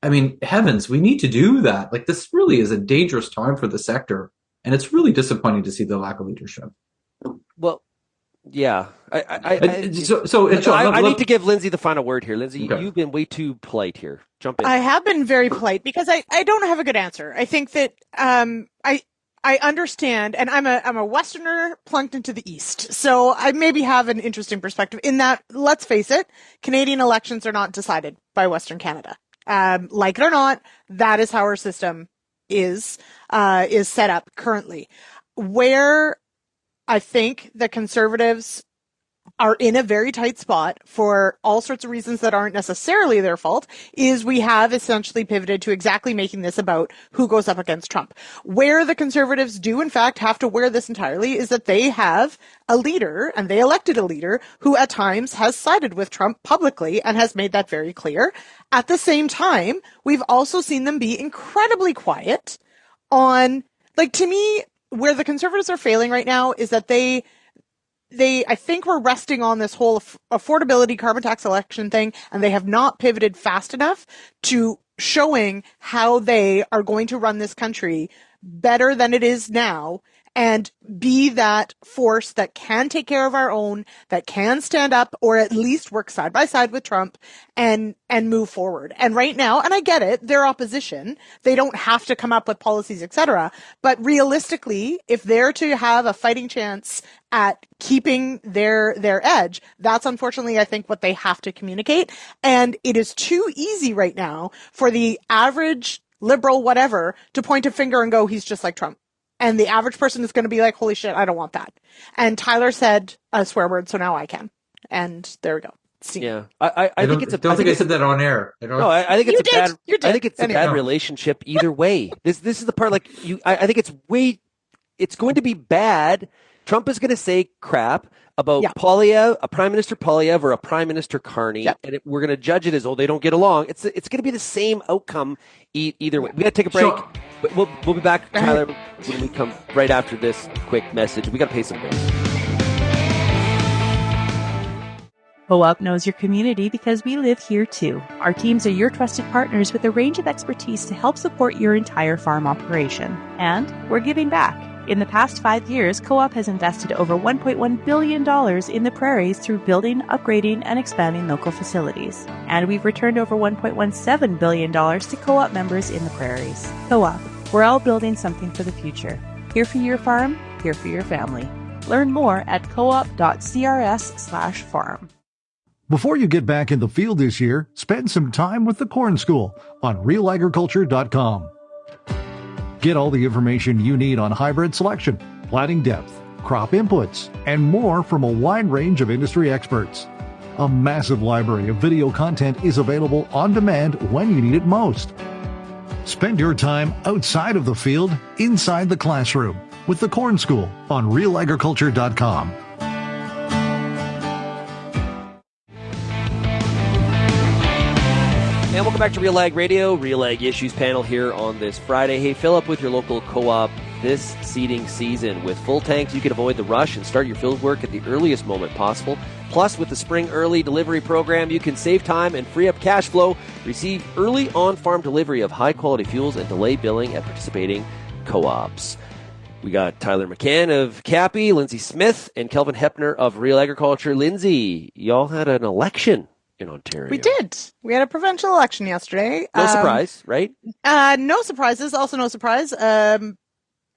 I mean, heavens, we need to do that. Like, this really is a dangerous time for the sector. And it's really disappointing to see the lack of leadership. Well, yeah. I need to give Lyndsey the final word here. Lyndsey, okay. You've been way too polite here. Jump in. I have been very polite because I don't have a good answer. I think that I understand, and I'm a Westerner plunked into the East, so I maybe have an interesting perspective in that, let's face it, Canadian elections are not decided by Western Canada. Like it or not, that is how our system is set up currently. Where I think the Conservatives are in a very tight spot for all sorts of reasons that aren't necessarily their fault is we have essentially pivoted to exactly making this about who goes up against Trump. Where the Conservatives do in fact have to wear this entirely is that they have a leader, and they elected a leader who at times has sided with Trump publicly and has made that very clear. At the same time, we've also seen them be incredibly quiet on, like, to me, where the Conservatives are failing right now is that they I think were resting on this whole affordability carbon tax election thing, and they have not pivoted fast enough to showing how they are going to run this country better than it is now and be that force that can take care of our own, that can stand up or at least work side by side with Trump and move forward. And right now, and I get it, they're opposition. They don't have to come up with policies, etc. But realistically, if they're to have a fighting chance at keeping their edge, that's unfortunately, I think, what they have to communicate. And it is too easy right now for the average liberal whatever to point a finger and go, he's just like Trump. And the average person is going to be like, holy shit, I don't want that. And Tyler said a swear word, so now I can. And there we go. See. Yeah, I think it's a. Don't think I said that on air. I think it's I think it's a bad relationship either way. This is the part, like, I think it's going to be bad. Trump is going to say crap about Poilievre, a Prime Minister Poilievre or a Prime Minister Carney, and we're going to judge it as, they don't get along. It's going to be the same outcome either way. We got to take a break. But we'll be back, Tyler, when we come right after this quick message. We got to pay some bills. Co-op knows your community because we live here too. Our teams are your trusted partners with a range of expertise to help support your entire farm operation. And we're giving back. In the past 5 years, Co-op has invested over $1.1 billion in the prairies through building, upgrading, and expanding local facilities. And we've returned over $1.17 billion to Co-op members in the prairies. Co-op, we're all building something for the future. Here for your farm, here for your family. Learn more at coop.crs/farm. Before you get back in the field this year, spend some time with the Corn School on RealAgriculture.com. Get all the information you need on hybrid selection, planting depth, crop inputs, and more from a wide range of industry experts. A massive library of video content is available on demand when you need it most. Spend your time outside of the field, inside the classroom, with the Corn School on RealAgriculture.com. And welcome back to RealAg Radio, RealAg Issues Panel here on this Friday. Hey, fill up with your local co-op this seeding season. With full tanks, you can avoid the rush and start your field work at the earliest moment possible. Plus, with the Spring Early Delivery Program, you can save time and free up cash flow. Receive early on-farm delivery of high-quality fuels and delay billing at participating co-ops. We got Tyler McCann of CAPI, Lyndsey Smith, and Kelvin Heppner of Real Agriculture. Lyndsey, y'all had an election in Ontario. We did. We had a provincial election yesterday. No surprise, right? No surprises. Also no surprise.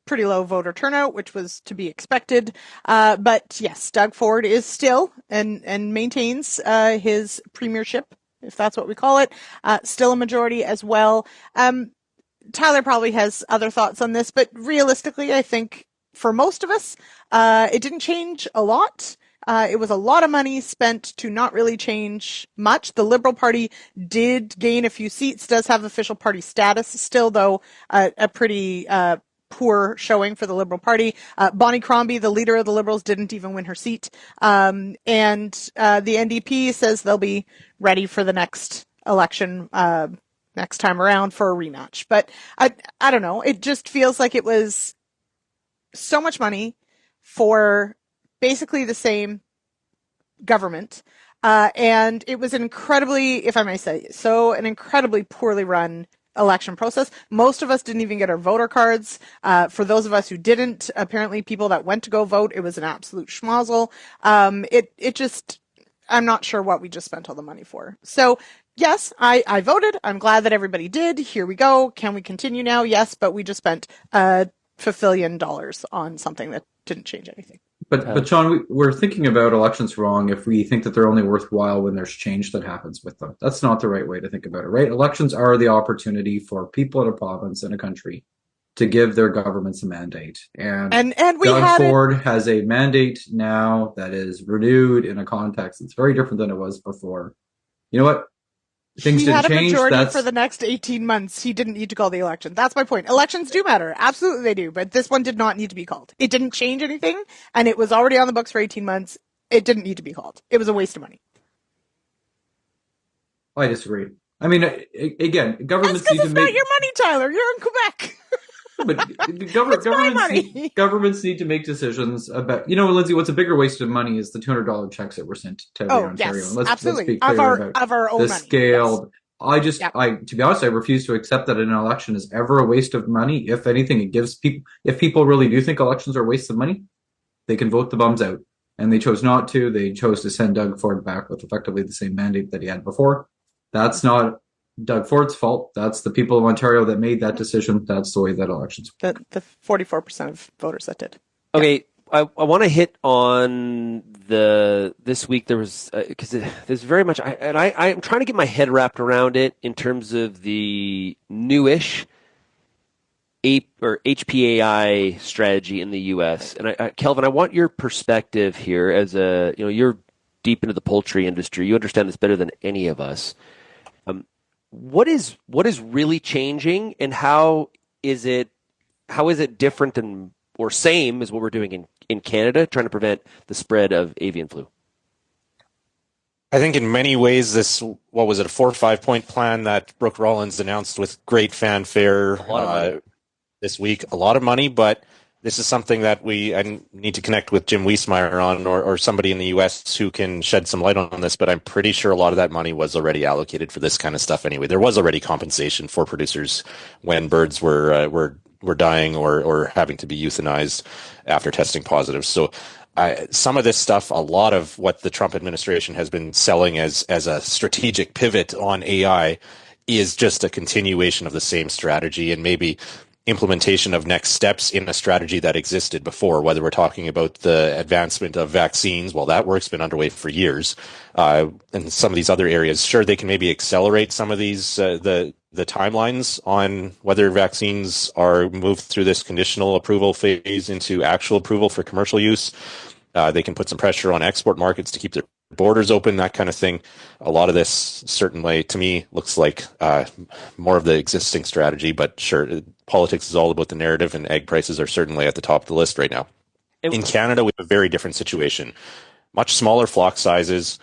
Pretty low voter turnout, which was to be expected. But yes, Doug Ford is still and maintains his premiership, if that's what we call it. Still a majority as well. Tyler probably has other thoughts on this, but realistically, I think for most of us, it didn't change a lot. It was a lot of money spent to not really change much. The Liberal Party did gain a few seats, does have official party status still, though a pretty poor showing for the Liberal Party. Bonnie Crombie, the leader of the Liberals, didn't even win her seat. And the NDP says they'll be ready for the next election next time around for a rematch. But I don't know. It just feels like it was so much money for basically the same government. And it was an incredibly, if I may say so, an incredibly poorly run election process. Most of us didn't even get our voter cards. For those of us who didn't, apparently people that went to go vote, it was an absolute schmozzle. It just, I'm not sure what we just spent all the money for. So yes, I voted. I'm glad that everybody did. Here we go. Can we continue now? Yes, but we just spent $1 billion on something that didn't change anything. But Shaun, we're thinking about elections wrong if we think that they're only worthwhile when there's change that happens with them. That's not the right way to think about it, right? Elections are the opportunity for people in a province and a country to give their governments a mandate. And we Doug Ford has a mandate now that is renewed in a context that's very different than it was before. You know what? Things didn't change. He had a majority for the next 18 months. He didn't need to call the election. That's my point. Elections do matter. Absolutely they do. But this one did not need to be called. It didn't change anything, and it was already on the books for 18 months. It didn't need to be called. It was a waste of money. I disagree. I mean, again, governments need to make... It's not your money, Tyler. You're in Quebec. But governments need to make decisions about, Lyndsey, what's a bigger waste of money is the $200 checks that were sent to Ontario. Yes, let's absolutely. Be clear of our own the money. scale. Yes. To be honest, I refuse to accept that an election is ever a waste of money. If anything, it gives people, if people really do think elections are a waste of money, they can vote the bums out. And they chose not to. They chose to send Doug Ford back with effectively the same mandate that he had before. That's not Doug Ford's fault. That's the people of Ontario that made that decision. That's the way that elections work. The 44% of voters that did. Okay, yeah. I want to hit on this week. There was because there's very much, I'm trying to get my head wrapped around it in terms of the newish HPAI strategy in the U.S. And Kelvin, I want your perspective here as you're deep into the poultry industry. You understand this better than any of us. What is really changing, and how is it different or same as what we're doing in Canada, trying to prevent the spread of avian flu? I think in many ways this, what was it, a 4 or 5 point plan that Brooke Rollins announced with great fanfare this week. A lot of money, but this is something that I need to connect with Jim Wiesmeyer on, or somebody in the U.S. who can shed some light on this, but I'm pretty sure a lot of that money was already allocated for this kind of stuff anyway. There was already compensation for producers when birds were dying or having to be euthanized after testing positive. So some of this stuff, a lot of what the Trump administration has been selling as a strategic pivot on AI is just a continuation of the same strategy, and maybe implementation of next steps in a strategy that existed before, whether we're talking about the advancement of vaccines. Well, that work's been underway for years. And some of these other areas, sure, they can maybe accelerate some of these, the timelines on whether vaccines are moved through this conditional approval phase into actual approval for commercial use. They can put some pressure on export markets to keep their borders open, that kind of thing. A lot of this certainly, to me, looks like more of the existing strategy, but sure, politics is all about the narrative, and egg prices are certainly at the top of the list right now. In Canada, we have a very different situation. Much smaller flock sizes,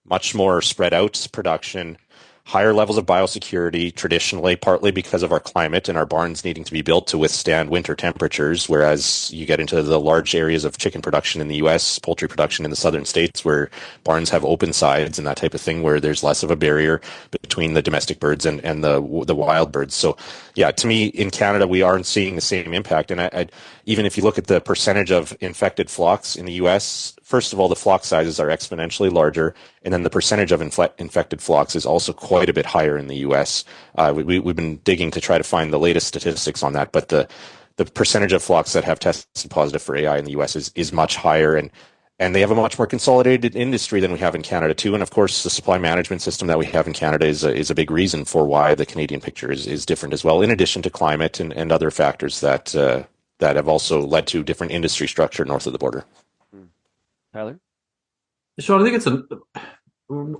much more spread out production, higher levels of biosecurity, traditionally, partly because of our climate and our barns needing to be built to withstand winter temperatures, whereas you get into the large areas of chicken production in the U.S., poultry production in the southern states, where barns have open sides and that type of thing, where there's less of a barrier between the domestic birds and the wild birds. So, yeah, to me, in Canada, we aren't seeing the same impact. And even if you look at the percentage of infected flocks in the U.S., first of all, the flock sizes are exponentially larger, and then the percentage of infected flocks is also quite a bit higher in the U.S. We've been digging to try to find the latest statistics on that, but the percentage of flocks that have tested positive for AI in the U.S. is much higher, and they have a much more consolidated industry than we have in Canada too. And of course, the supply management system that we have in Canada is a big reason for why the Canadian picture is different as well, in addition to climate and other factors that have also led to different industry structure north of the border. Tyler? Shaun,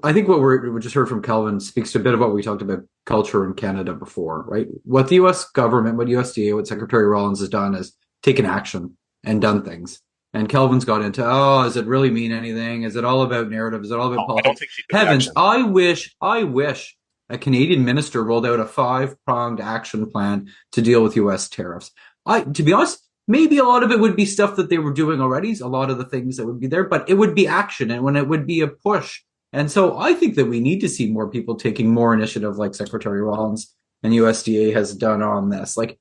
I think what we just heard from Kelvin speaks to a bit of what we talked about culture in Canada before, right? What the U.S. government, what USDA, what Secretary Rollins has done is taken action and done things. And Kelvin's got into, does it really mean anything? Is it all about narrative? Is it all about politics? I don't think she took Heavens, action. I wish a Canadian minister rolled out a 5-pronged action plan to deal with U.S. tariffs. To be honest, maybe a lot of it would be stuff that they were doing already, a lot of the things that would be there, but it would be action and when it would be a push. And so I think that we need to see more people taking more initiative like Secretary Rollins and USDA has done on this. Like,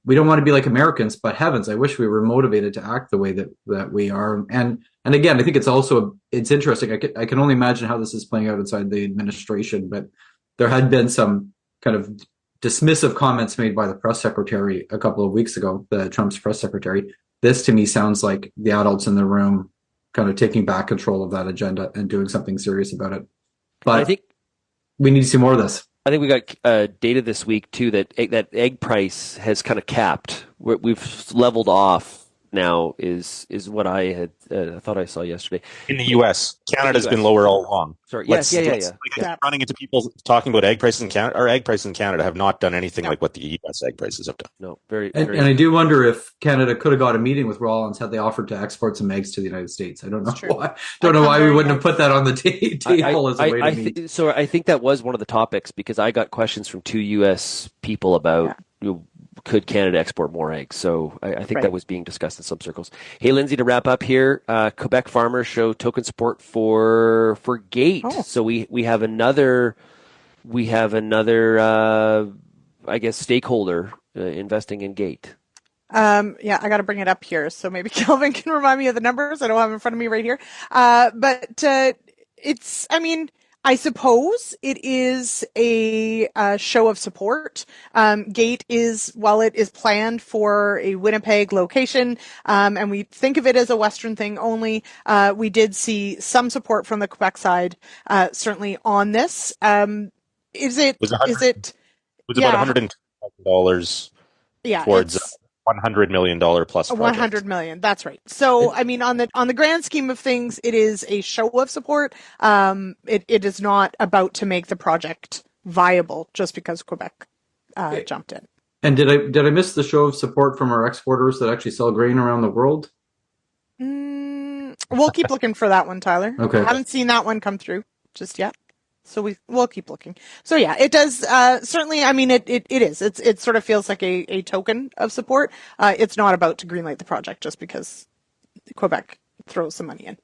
we don't want to be like Americans, but heavens, I wish we were motivated to act the way that we are. And again, I think it's interesting. I can only imagine how this is playing out inside the administration, but there had been some kind of dismissive comments made by the press secretary a couple of weeks ago, Trump's press secretary. This to me sounds like the adults in the room kind of taking back control of that agenda and doing something serious about it. But I think we need to see more of this. I think we got data this week too that egg price has kind of capped. We've leveled off now. Is what I had thought I saw yesterday in the U.S. Canada's been lower all along. Sorry, yeah. Running into people talking about egg prices in Canada. Our egg prices in Canada have not done anything like what the U.S. egg prices have done. No, very. And I do wonder if Canada could have got a meeting with Rollins had they offered to export some eggs to the United States. I don't know why. Don't know why we wouldn't have put that on the table as a way to meet. So I think that was one of the topics because I got questions from 2 U.S. people about. Could Canada export more eggs? So I think that was being discussed in some circles. Hey, Lyndsey, to wrap up here, Quebec farmers show token support for Gate. Oh. So we have another I guess stakeholder investing in Gate. I got to bring it up here. So maybe Kelvin can remind me of the numbers. I don't have them in front of me right here. But I suppose it is a show of support. Gate while it is planned for a Winnipeg location, and we think of it as a Western thing only, we did see some support from the Quebec side, certainly on this. Was it about $110,000 towards $100 million plus project. $100 million. That's right. So, on the grand scheme of things, it is a show of support. It is not about to make the project viable just because Quebec jumped in. And did I miss the show of support from our exporters that actually sell grain around the world? We'll keep looking for that one, Tyler. Okay. I haven't seen that one come through just yet. So we'll keep looking. So yeah, it does, certainly, it is. It sort of feels like a token of support. It's not about to greenlight the project just because Quebec throws some money in.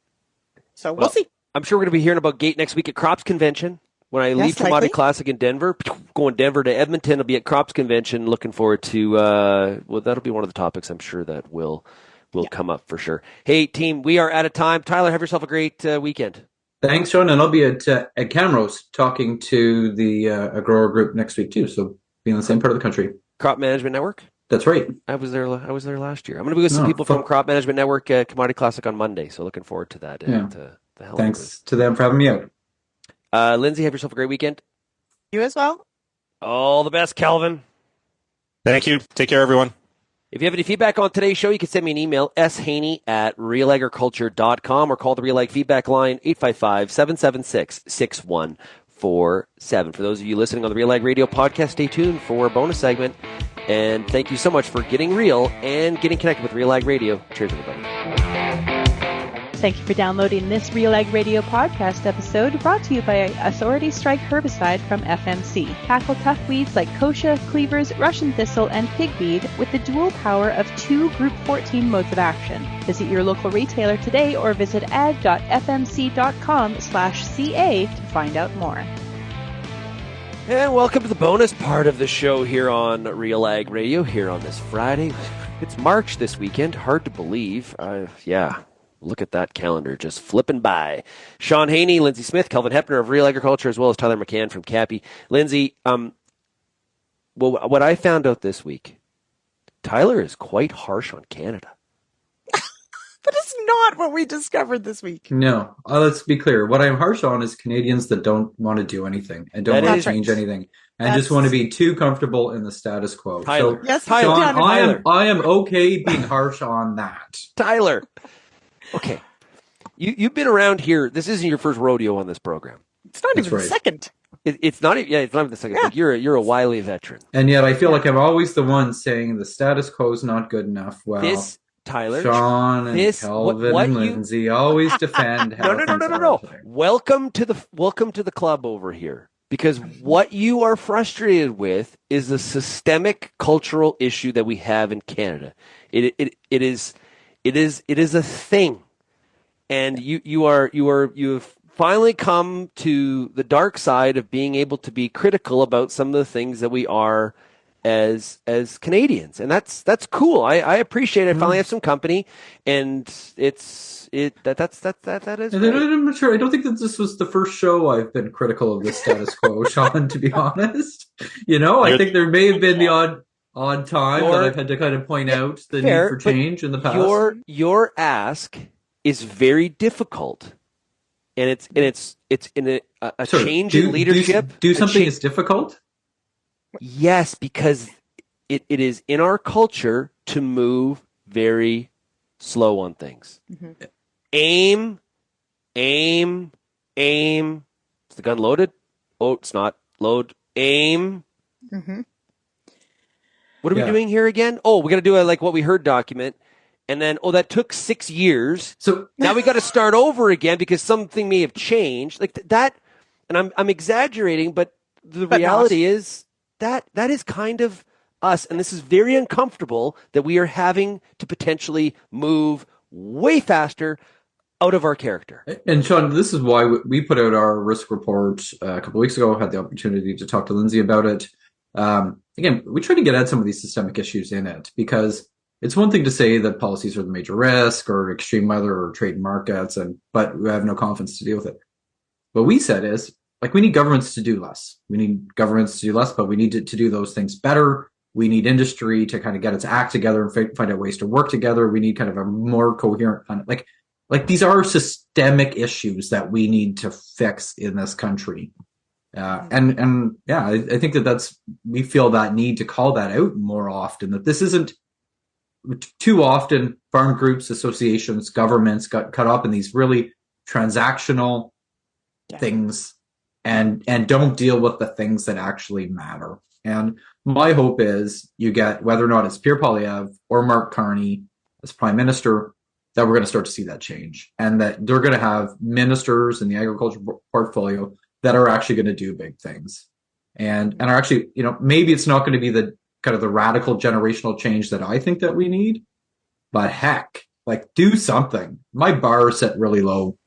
So we'll see. I'm sure we're going to be hearing about Gate next week at Crops Convention. When I leave Commodity Classic in Denver, going Denver to Edmonton, I'll be at Crops Convention. Looking forward to, that'll be one of the topics I'm sure that will come up for sure. Hey team, we are out of time. Tyler, have yourself a great weekend. Thanks, Shaun, and I'll be at Camrose talking to the grower group next week too. So be in the same part of the country. Crop Management Network. That's right. I was there last year. I'm going to be with some people from Crop Management Network at Commodity Classic on Monday. So looking forward to that. Thanks to them for having me out. Lyndsey, have yourself a great weekend. You as well. All the best, Kelvin. Thank you. Take care, everyone. If you have any feedback on today's show, you can send me an email, shaney@realagriculture.com, or call the RealAg feedback line, 855-776-6147. For those of you listening on the RealAg Radio podcast, stay tuned for a bonus segment. And thank you so much for getting real and getting connected with RealAg Radio. Cheers, everybody. Thank you for downloading this RealAg Radio podcast episode brought to you by Authority Strike herbicide from FMC. Tackle tough weeds like kochia, cleavers, Russian thistle, and pigweed with the dual power of 2 Group 14 modes of action. Visit your local retailer today or visit ag.fmc.com/ca to find out more. And welcome to the bonus part of the show here on RealAg Radio here on this Friday. It's March this weekend. Hard to believe. Look at that calendar just flipping by. Shaun Haney, Lyndsey Smith, Kelvin Heppner of RealAgriculture, as well as Tyler McCann from CAPI. Lyndsey, what I found out this week, Tyler is quite harsh on Canada. That is not what we discovered this week. No. Let's be clear. What I'm harsh on is Canadians that don't want to do anything and don't want to change anything and just want to be too comfortable in the status quo. Tyler. So, yes, Shaun, I am okay being harsh on that. Tyler. Okay. You've been around here. This isn't your first rodeo on this program. It's not even the second. It's not. Yeah, it's not even the second. Yeah. Like you're a wily veteran. And yet I feel like I'm always the one saying the status quo is not good enough. Well, This, Tyler, Shaun and Kelvin and Lyndsey always defend how No. Welcome to the club over here. Because what you are frustrated with is the systemic cultural issue that we have in Canada. It is a thing, and you have finally come to the dark side of being able to be critical about some of the things that we are as Canadians, and that's cool. I appreciate it. I finally have some company, and that is. And I'm not sure. I don't think that this was the first show I've been critical of the status quo, Shaun. To be honest, I think there may have been the odd time that I've had to kind of point out the need for change in the past. Your ask is very difficult, and it's in a change in leadership. Do something is difficult. Yes, because it is in our culture to move very slow on things. Mm-hmm. Aim. Is the gun loaded? Oh, it's not. Load. Aim. Mm-hmm. What are we doing here again? Oh, we got to do a like what we heard document. And then, that took 6 years. So now we got to start over again because something may have changed. Like that. And I'm exaggerating, but the reality is that is kind of us. And this is very uncomfortable that we are having to potentially move way faster out of our character. And Shaun, this is why we put out our risk report a couple of weeks ago. Had the opportunity to talk to Lyndsey about it. Again, we try to get at some of these systemic issues in it because it's one thing to say that policies are the major risk or extreme weather or trade markets, but we have no confidence to deal with it. What we said is, we need governments to do less. We need governments to do less, but we need to do those things better. We need industry to kind of get its act together and find out ways to work together. We need kind of a more coherent kind of like these are systemic issues that we need to fix in this country. I think we feel that need to call that out more often, that this isn't too often farm groups, associations, governments got caught up in these really transactional things and don't deal with the things that actually matter. And my hope is you get, whether or not it's Pierre Poilievre or Mark Carney as prime minister, that we're going to start to see that change, and that they're going to have ministers in the agriculture portfolio that are actually going to do big things and are actually, maybe it's not going to be the kind of the radical generational change that I think that we need, but heck, do something. My bar is set really low.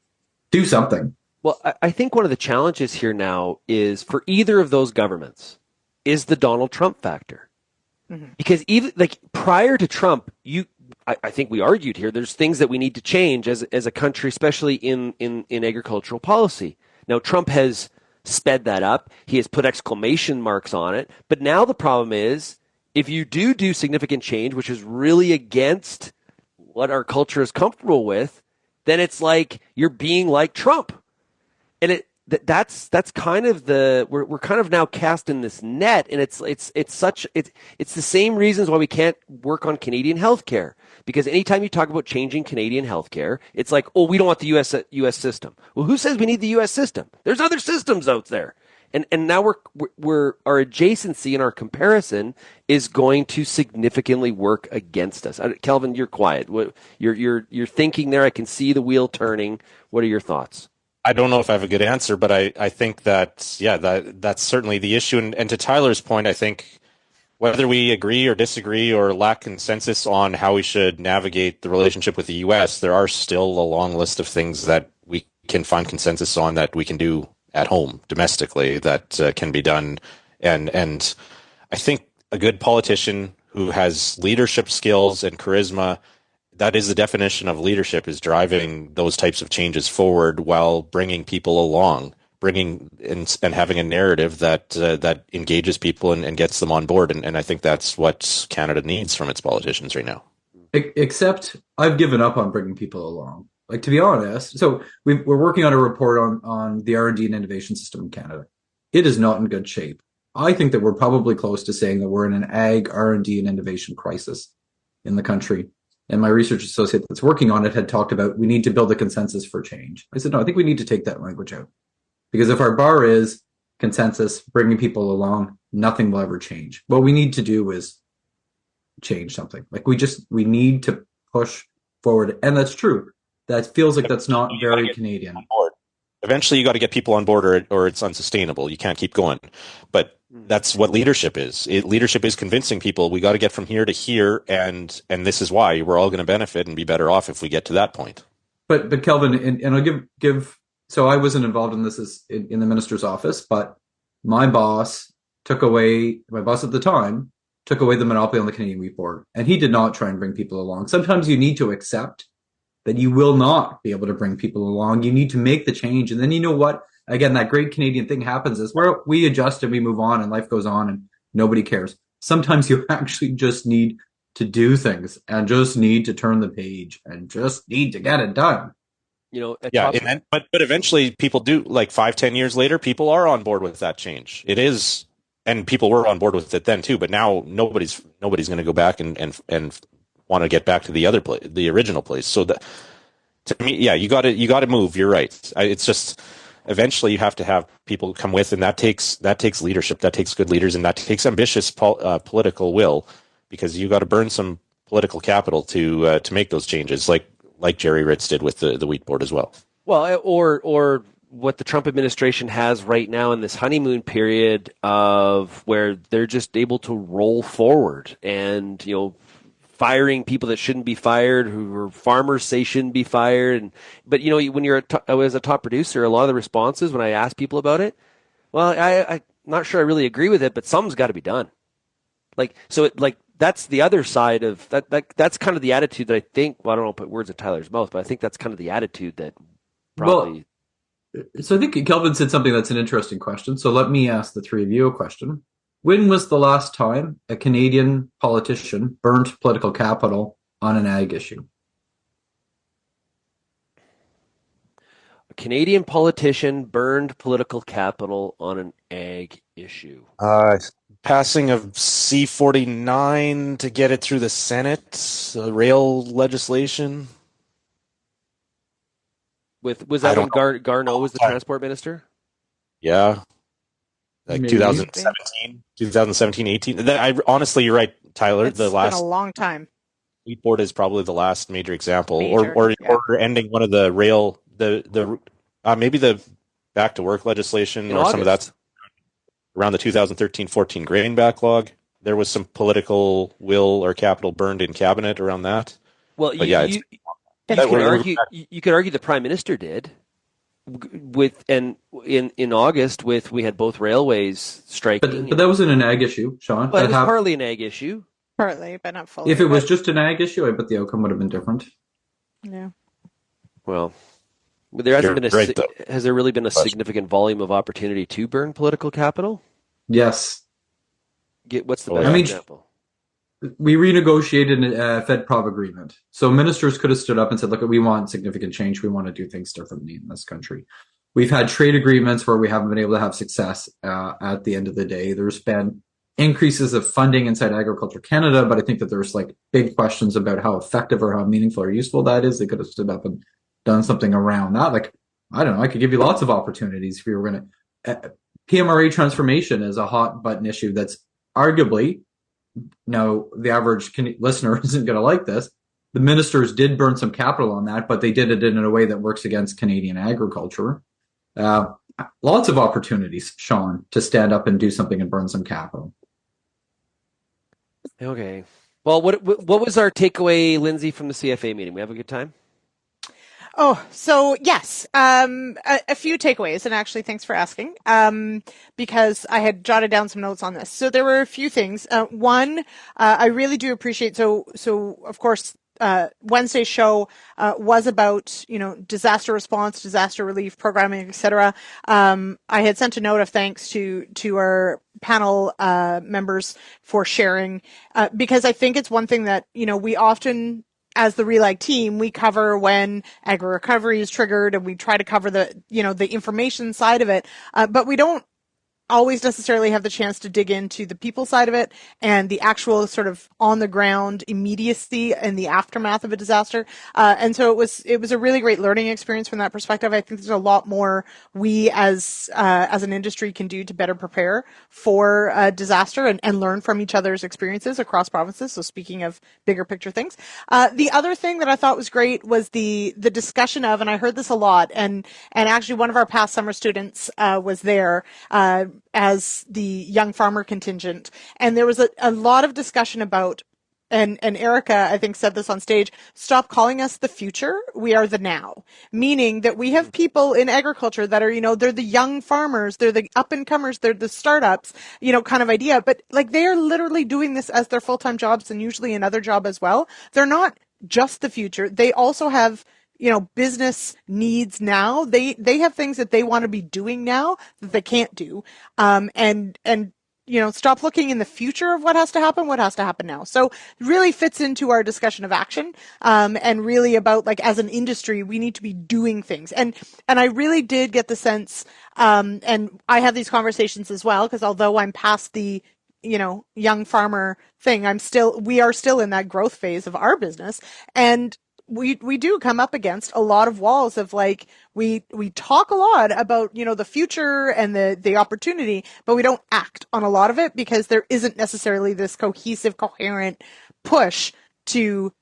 Do something. Well, I think one of the challenges here now is for either of those governments is the Donald Trump factor. Mm-hmm. Because even prior to Trump, I think we argued here, there's things that we need to change as a country, especially in agricultural policy. Now, Trump has sped that up. He has put exclamation marks on it. But now the problem is, if you do significant change, which is really against what our culture is comfortable with, then it's like you're being like Trump. And that's kind of we're kind of now cast in this net, and it's the same reasons why we can't work on Canadian healthcare. Because anytime you talk about changing Canadian healthcare, it's like, we don't want the U.S. system. Well, who says we need the U.S. system? There's other systems out there, and now we're our adjacency and our comparison is going to significantly work against us. Kelvin, you're quiet. You're thinking there. I can see the wheel turning. What are your thoughts? I don't know if I have a good answer, but I think that's certainly the issue. And to Tyler's point, I think whether we agree or disagree or lack consensus on how we should navigate the relationship with the U.S., there are still a long list of things that we can find consensus on that we can do at home, domestically, that can be done. And I think a good politician who has leadership skills and charisma, that is the definition of leadership, is driving those types of changes forward while bringing people along, and having a narrative that engages people and gets them on board. And I think that's what Canada needs from its politicians right now. Except I've given up on bringing people along. To be honest, so we're working on a report on the R&D and innovation system in Canada. It is not in good shape. I think that we're probably close to saying that we're in an ag, R&D, and innovation crisis in the country. and my research associate that's working on it had talked about we need to build a consensus for change. I said, no, I think we need to take that language out. Because if our bar is consensus, bringing people along, nothing will ever change. What we need to do is change something. Like we need to push forward. And that's true. That feels like that's not very Canadian. Eventually you got to get people on board or it's unsustainable. You can't keep going. But that's what leadership is. Leadership is convincing people we got to get from here to here, and this is why we're all going to benefit and be better off if we get to that point. But Kelvin, and I'll give. So I wasn't involved in this in the minister's office, but my boss at the time took away the monopoly on the Canadian Wheat Board, and he did not try and bring people along. Sometimes you need to accept that you will not be able to bring people along. You need to make the change, and then you know what? Again, that great Canadian thing happens is where we adjust and we move on and life goes on and nobody cares. Sometimes you actually just need to do things and just need to turn the page and just need to get it done. But eventually people do, like 5-10 years later, people are on board with that change. It is, and people were on board with it then too, but now nobody's going to go back and want to get back to the original place. So that, to me, you got to move. You're right. It's just, eventually you have to have people come with, and that takes leadership. That takes good leaders, and that takes ambitious political will, because you got to burn some political capital to make those changes, like Jerry Ritz did with the wheat board as well. Well, or what the Trump administration has right now in this honeymoon period of where they're just able to roll forward and, firing people that shouldn't be fired, who are farmers say shouldn't be fired. But when you're as a top producer, a lot of the responses when I ask people about it, well, I'm not sure I really agree with it, but something's got to be done. That's the other side of that. That's kind of the attitude that I think. Well, I don't want to put words in Tyler's mouth, but I think that's kind of the attitude that probably. Well, so I think Kelvin said something that's an interesting question. So let me ask the three of you a question. When was the last time a Canadian politician burnt political capital on an ag issue? A Canadian politician burned political capital on an ag issue. Passing of C-49 to get it through the Senate, rail legislation. Was that when Garneau was the transport minister? Yeah. Like 2017, 18. Honestly, you're right, Tyler. It's been a long time. Wheat board is probably the last major example, or ending one of the rail, maybe the back to work legislation or some of that's around the 2013-14 grain backlog. There was some political will or capital burned in cabinet around that. Well, you could argue the Prime Minister did. In August we had both railways striking. But that wasn't an ag issue, Shaun. But it was partly an ag issue. Partly, but not fully. If it was just an ag issue, I bet the outcome would have been different. Yeah. Well, there hasn't been has there really been a significant volume of opportunity to burn political capital? Yes. What's the best example? We renegotiated a FedProv agreement. So ministers could have stood up and said, look, we want significant change. We want to do things differently in this country. We've had trade agreements where we haven't been able to have success at the end of the day. There's been increases of funding inside Agriculture Canada, but I think that there's big questions about how effective or how meaningful or useful that is. They could have stood up and done something around that. I don't know, I could give you lots of opportunities if you were going to. PMRA transformation is a hot button issue that's arguably, now the average listener isn't going to like this. The ministers did burn some capital on that, but they did it in a way that works against Canadian agriculture. Lots of opportunities, Shaun, to stand up and do something and burn some capital. Okay. Well, what was our takeaway, Lyndsey, from the CFA meeting? We have a good time? Oh, so yes, a few takeaways, and actually thanks for asking, because I had jotted down some notes on this. So there were a few things. One, I really do appreciate, so of course, Wednesday's show was about, disaster response, disaster relief programming, etc. I had sent a note of thanks to our panel members for sharing, because I think it's one thing that, we often, as the RealAg team, we cover when agri-recovery is triggered, and we try to cover the information side of it, but we don't always necessarily have the chance to dig into the people side of it and the actual sort of on the ground immediacy and the aftermath of a disaster. And so it was a really great learning experience from that perspective. I think there's a lot more we as an industry can do to better prepare for a disaster and learn from each other's experiences across provinces. So speaking of bigger picture things, the other thing that I thought was great was the discussion of, and I heard this a lot, and actually one of our past summer students was there as the young farmer contingent, and there was a lot of discussion about, and Erica, I think, said this on stage, stop calling us the future, we are the now. Meaning that we have people in agriculture that are, they're the young farmers, they're the up-and-comers, they're the startups, kind of idea, but like they are literally doing this as their full-time jobs and usually another job as well. They're not just the future. They also have business needs now. They have things that they want to be doing now that they can't do. And stop looking in the future of what has to happen now. So really fits into our discussion of action, and really about, like, as an industry, we need to be doing things. And I really did get the sense, and I have these conversations as well, because although I'm past the young farmer thing, we are still in that growth phase of our business. And we do come up against a lot of walls of, like, we talk a lot about, the future and the opportunity, but we don't act on a lot of it because there isn't necessarily this cohesive, coherent push to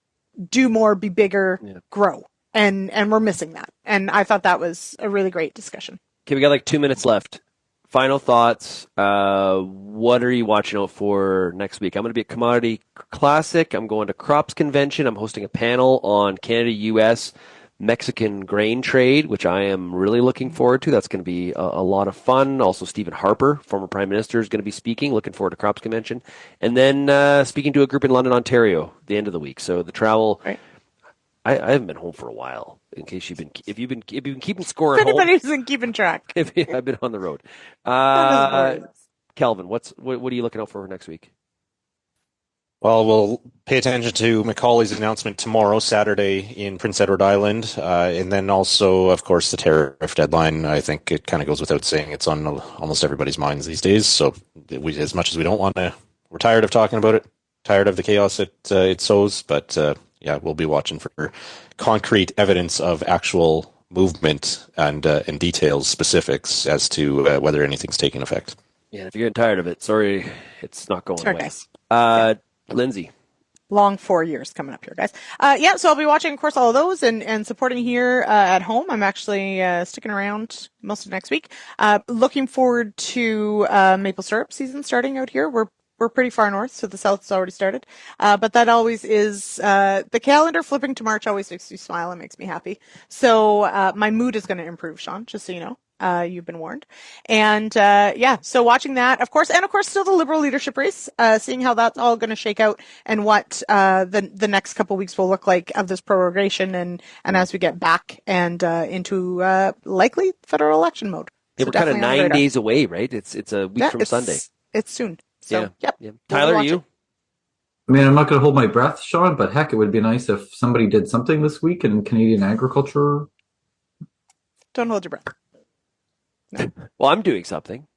do more, be bigger, grow. And we're missing that. And I thought that was a really great discussion. Okay, we got like 2 minutes left. Final thoughts. What are you watching out for next week? I'm going to be at Commodity Classic. I'm going to Crops Convention. I'm hosting a panel on Canada, U.S. Mexican grain trade, which I am really looking forward to. That's going to be a lot of fun. Also, Stephen Harper, former Prime Minister, is going to be speaking. Looking forward to Crops Convention. And then speaking to a group in London, Ontario, at the end of the week. So the travel... Right. I haven't been home for a while. In case if you've been keeping score at home. If anybody's been keeping track. I've been on the road. Kelvin, what are you looking out for next week? Well, we'll pay attention to Macaulay's announcement tomorrow, Saturday, in Prince Edward Island, and then also, of course, the tariff deadline. I think it kind of goes without saying it's on almost everybody's minds these days. So, as much as we don't want to, we're tired of talking about it, tired of the chaos it sows, but. Yeah, we'll be watching for concrete evidence of actual movement and details, specifics as to whether anything's taking effect. Yeah, if you're getting tired of it, sorry, it's not going away. Guys. Lyndsey. Long 4 years coming up here, guys. So I'll be watching, of course, all of those and supporting here at home. I'm actually sticking around most of next week. Looking forward to maple syrup season starting out here. We're pretty far north, so the south's already started. But that always is, the calendar flipping to March always makes me smile and makes me happy. So my mood is going to improve, Shaun, just so you know. You've been warned. And so watching that, of course, still the Liberal leadership race, seeing how that's all going to shake out and what the next couple of weeks will look like of this prorogation and as we get back and into likely federal election mode. Yeah, we're kind of 9 days away, right? It's a week from Sunday. It's soon. So, yep. Tyler, you? I mean, I'm not going to hold my breath, Shaun, but heck, it would be nice if somebody did something this week in Canadian agriculture. Don't hold your breath. No. Well, I'm doing something.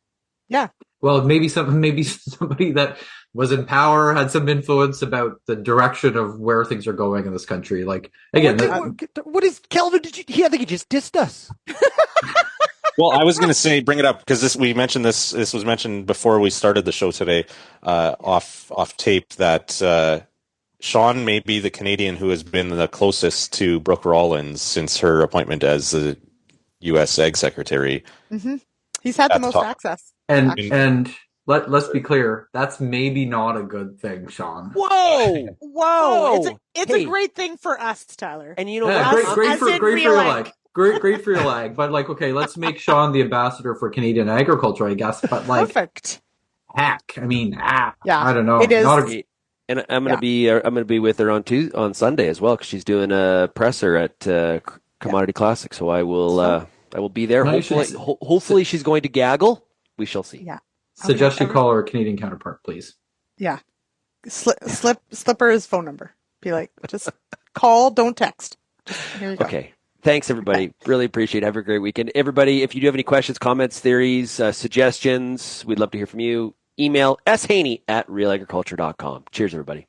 Yeah. Well, maybe somebody that was in power had some influence about the direction of where things are going in this country. Like, again, what is Kelvin? I think he just dissed us. Well, I was going to say, bring it up because we mentioned this. This was mentioned before we started the show today, off tape, that Shaun may be the Canadian who has been the closest to Brooke Rollins since her appointment as the U.S. Ag Secretary. Mm-hmm. He's had the most access. And let's be clear, that's maybe not a good thing, Shaun. Whoa! It's a great thing for us, Tyler. And you know what? Great for RealAg. Great for RealAg, but okay, let's make Shaun the ambassador for Canadian agriculture, I guess. But perfect. Heck, I mean, yeah, I don't know. It is. And I'm gonna be with her on Sunday as well because she's doing a presser at Commodity Classic, so I will be there. Hopefully she's going to gaggle. We shall see. Yeah. Suggest you call her Canadian counterpart, please. Yeah. Slip her his phone number. Be like, just call, don't text. Here you go. Okay. Thanks, everybody. Really appreciate it. Have a great weekend. Everybody, if you do have any questions, comments, theories, suggestions, we'd love to hear from you. Email shaney@realagriculture.com. Cheers, everybody.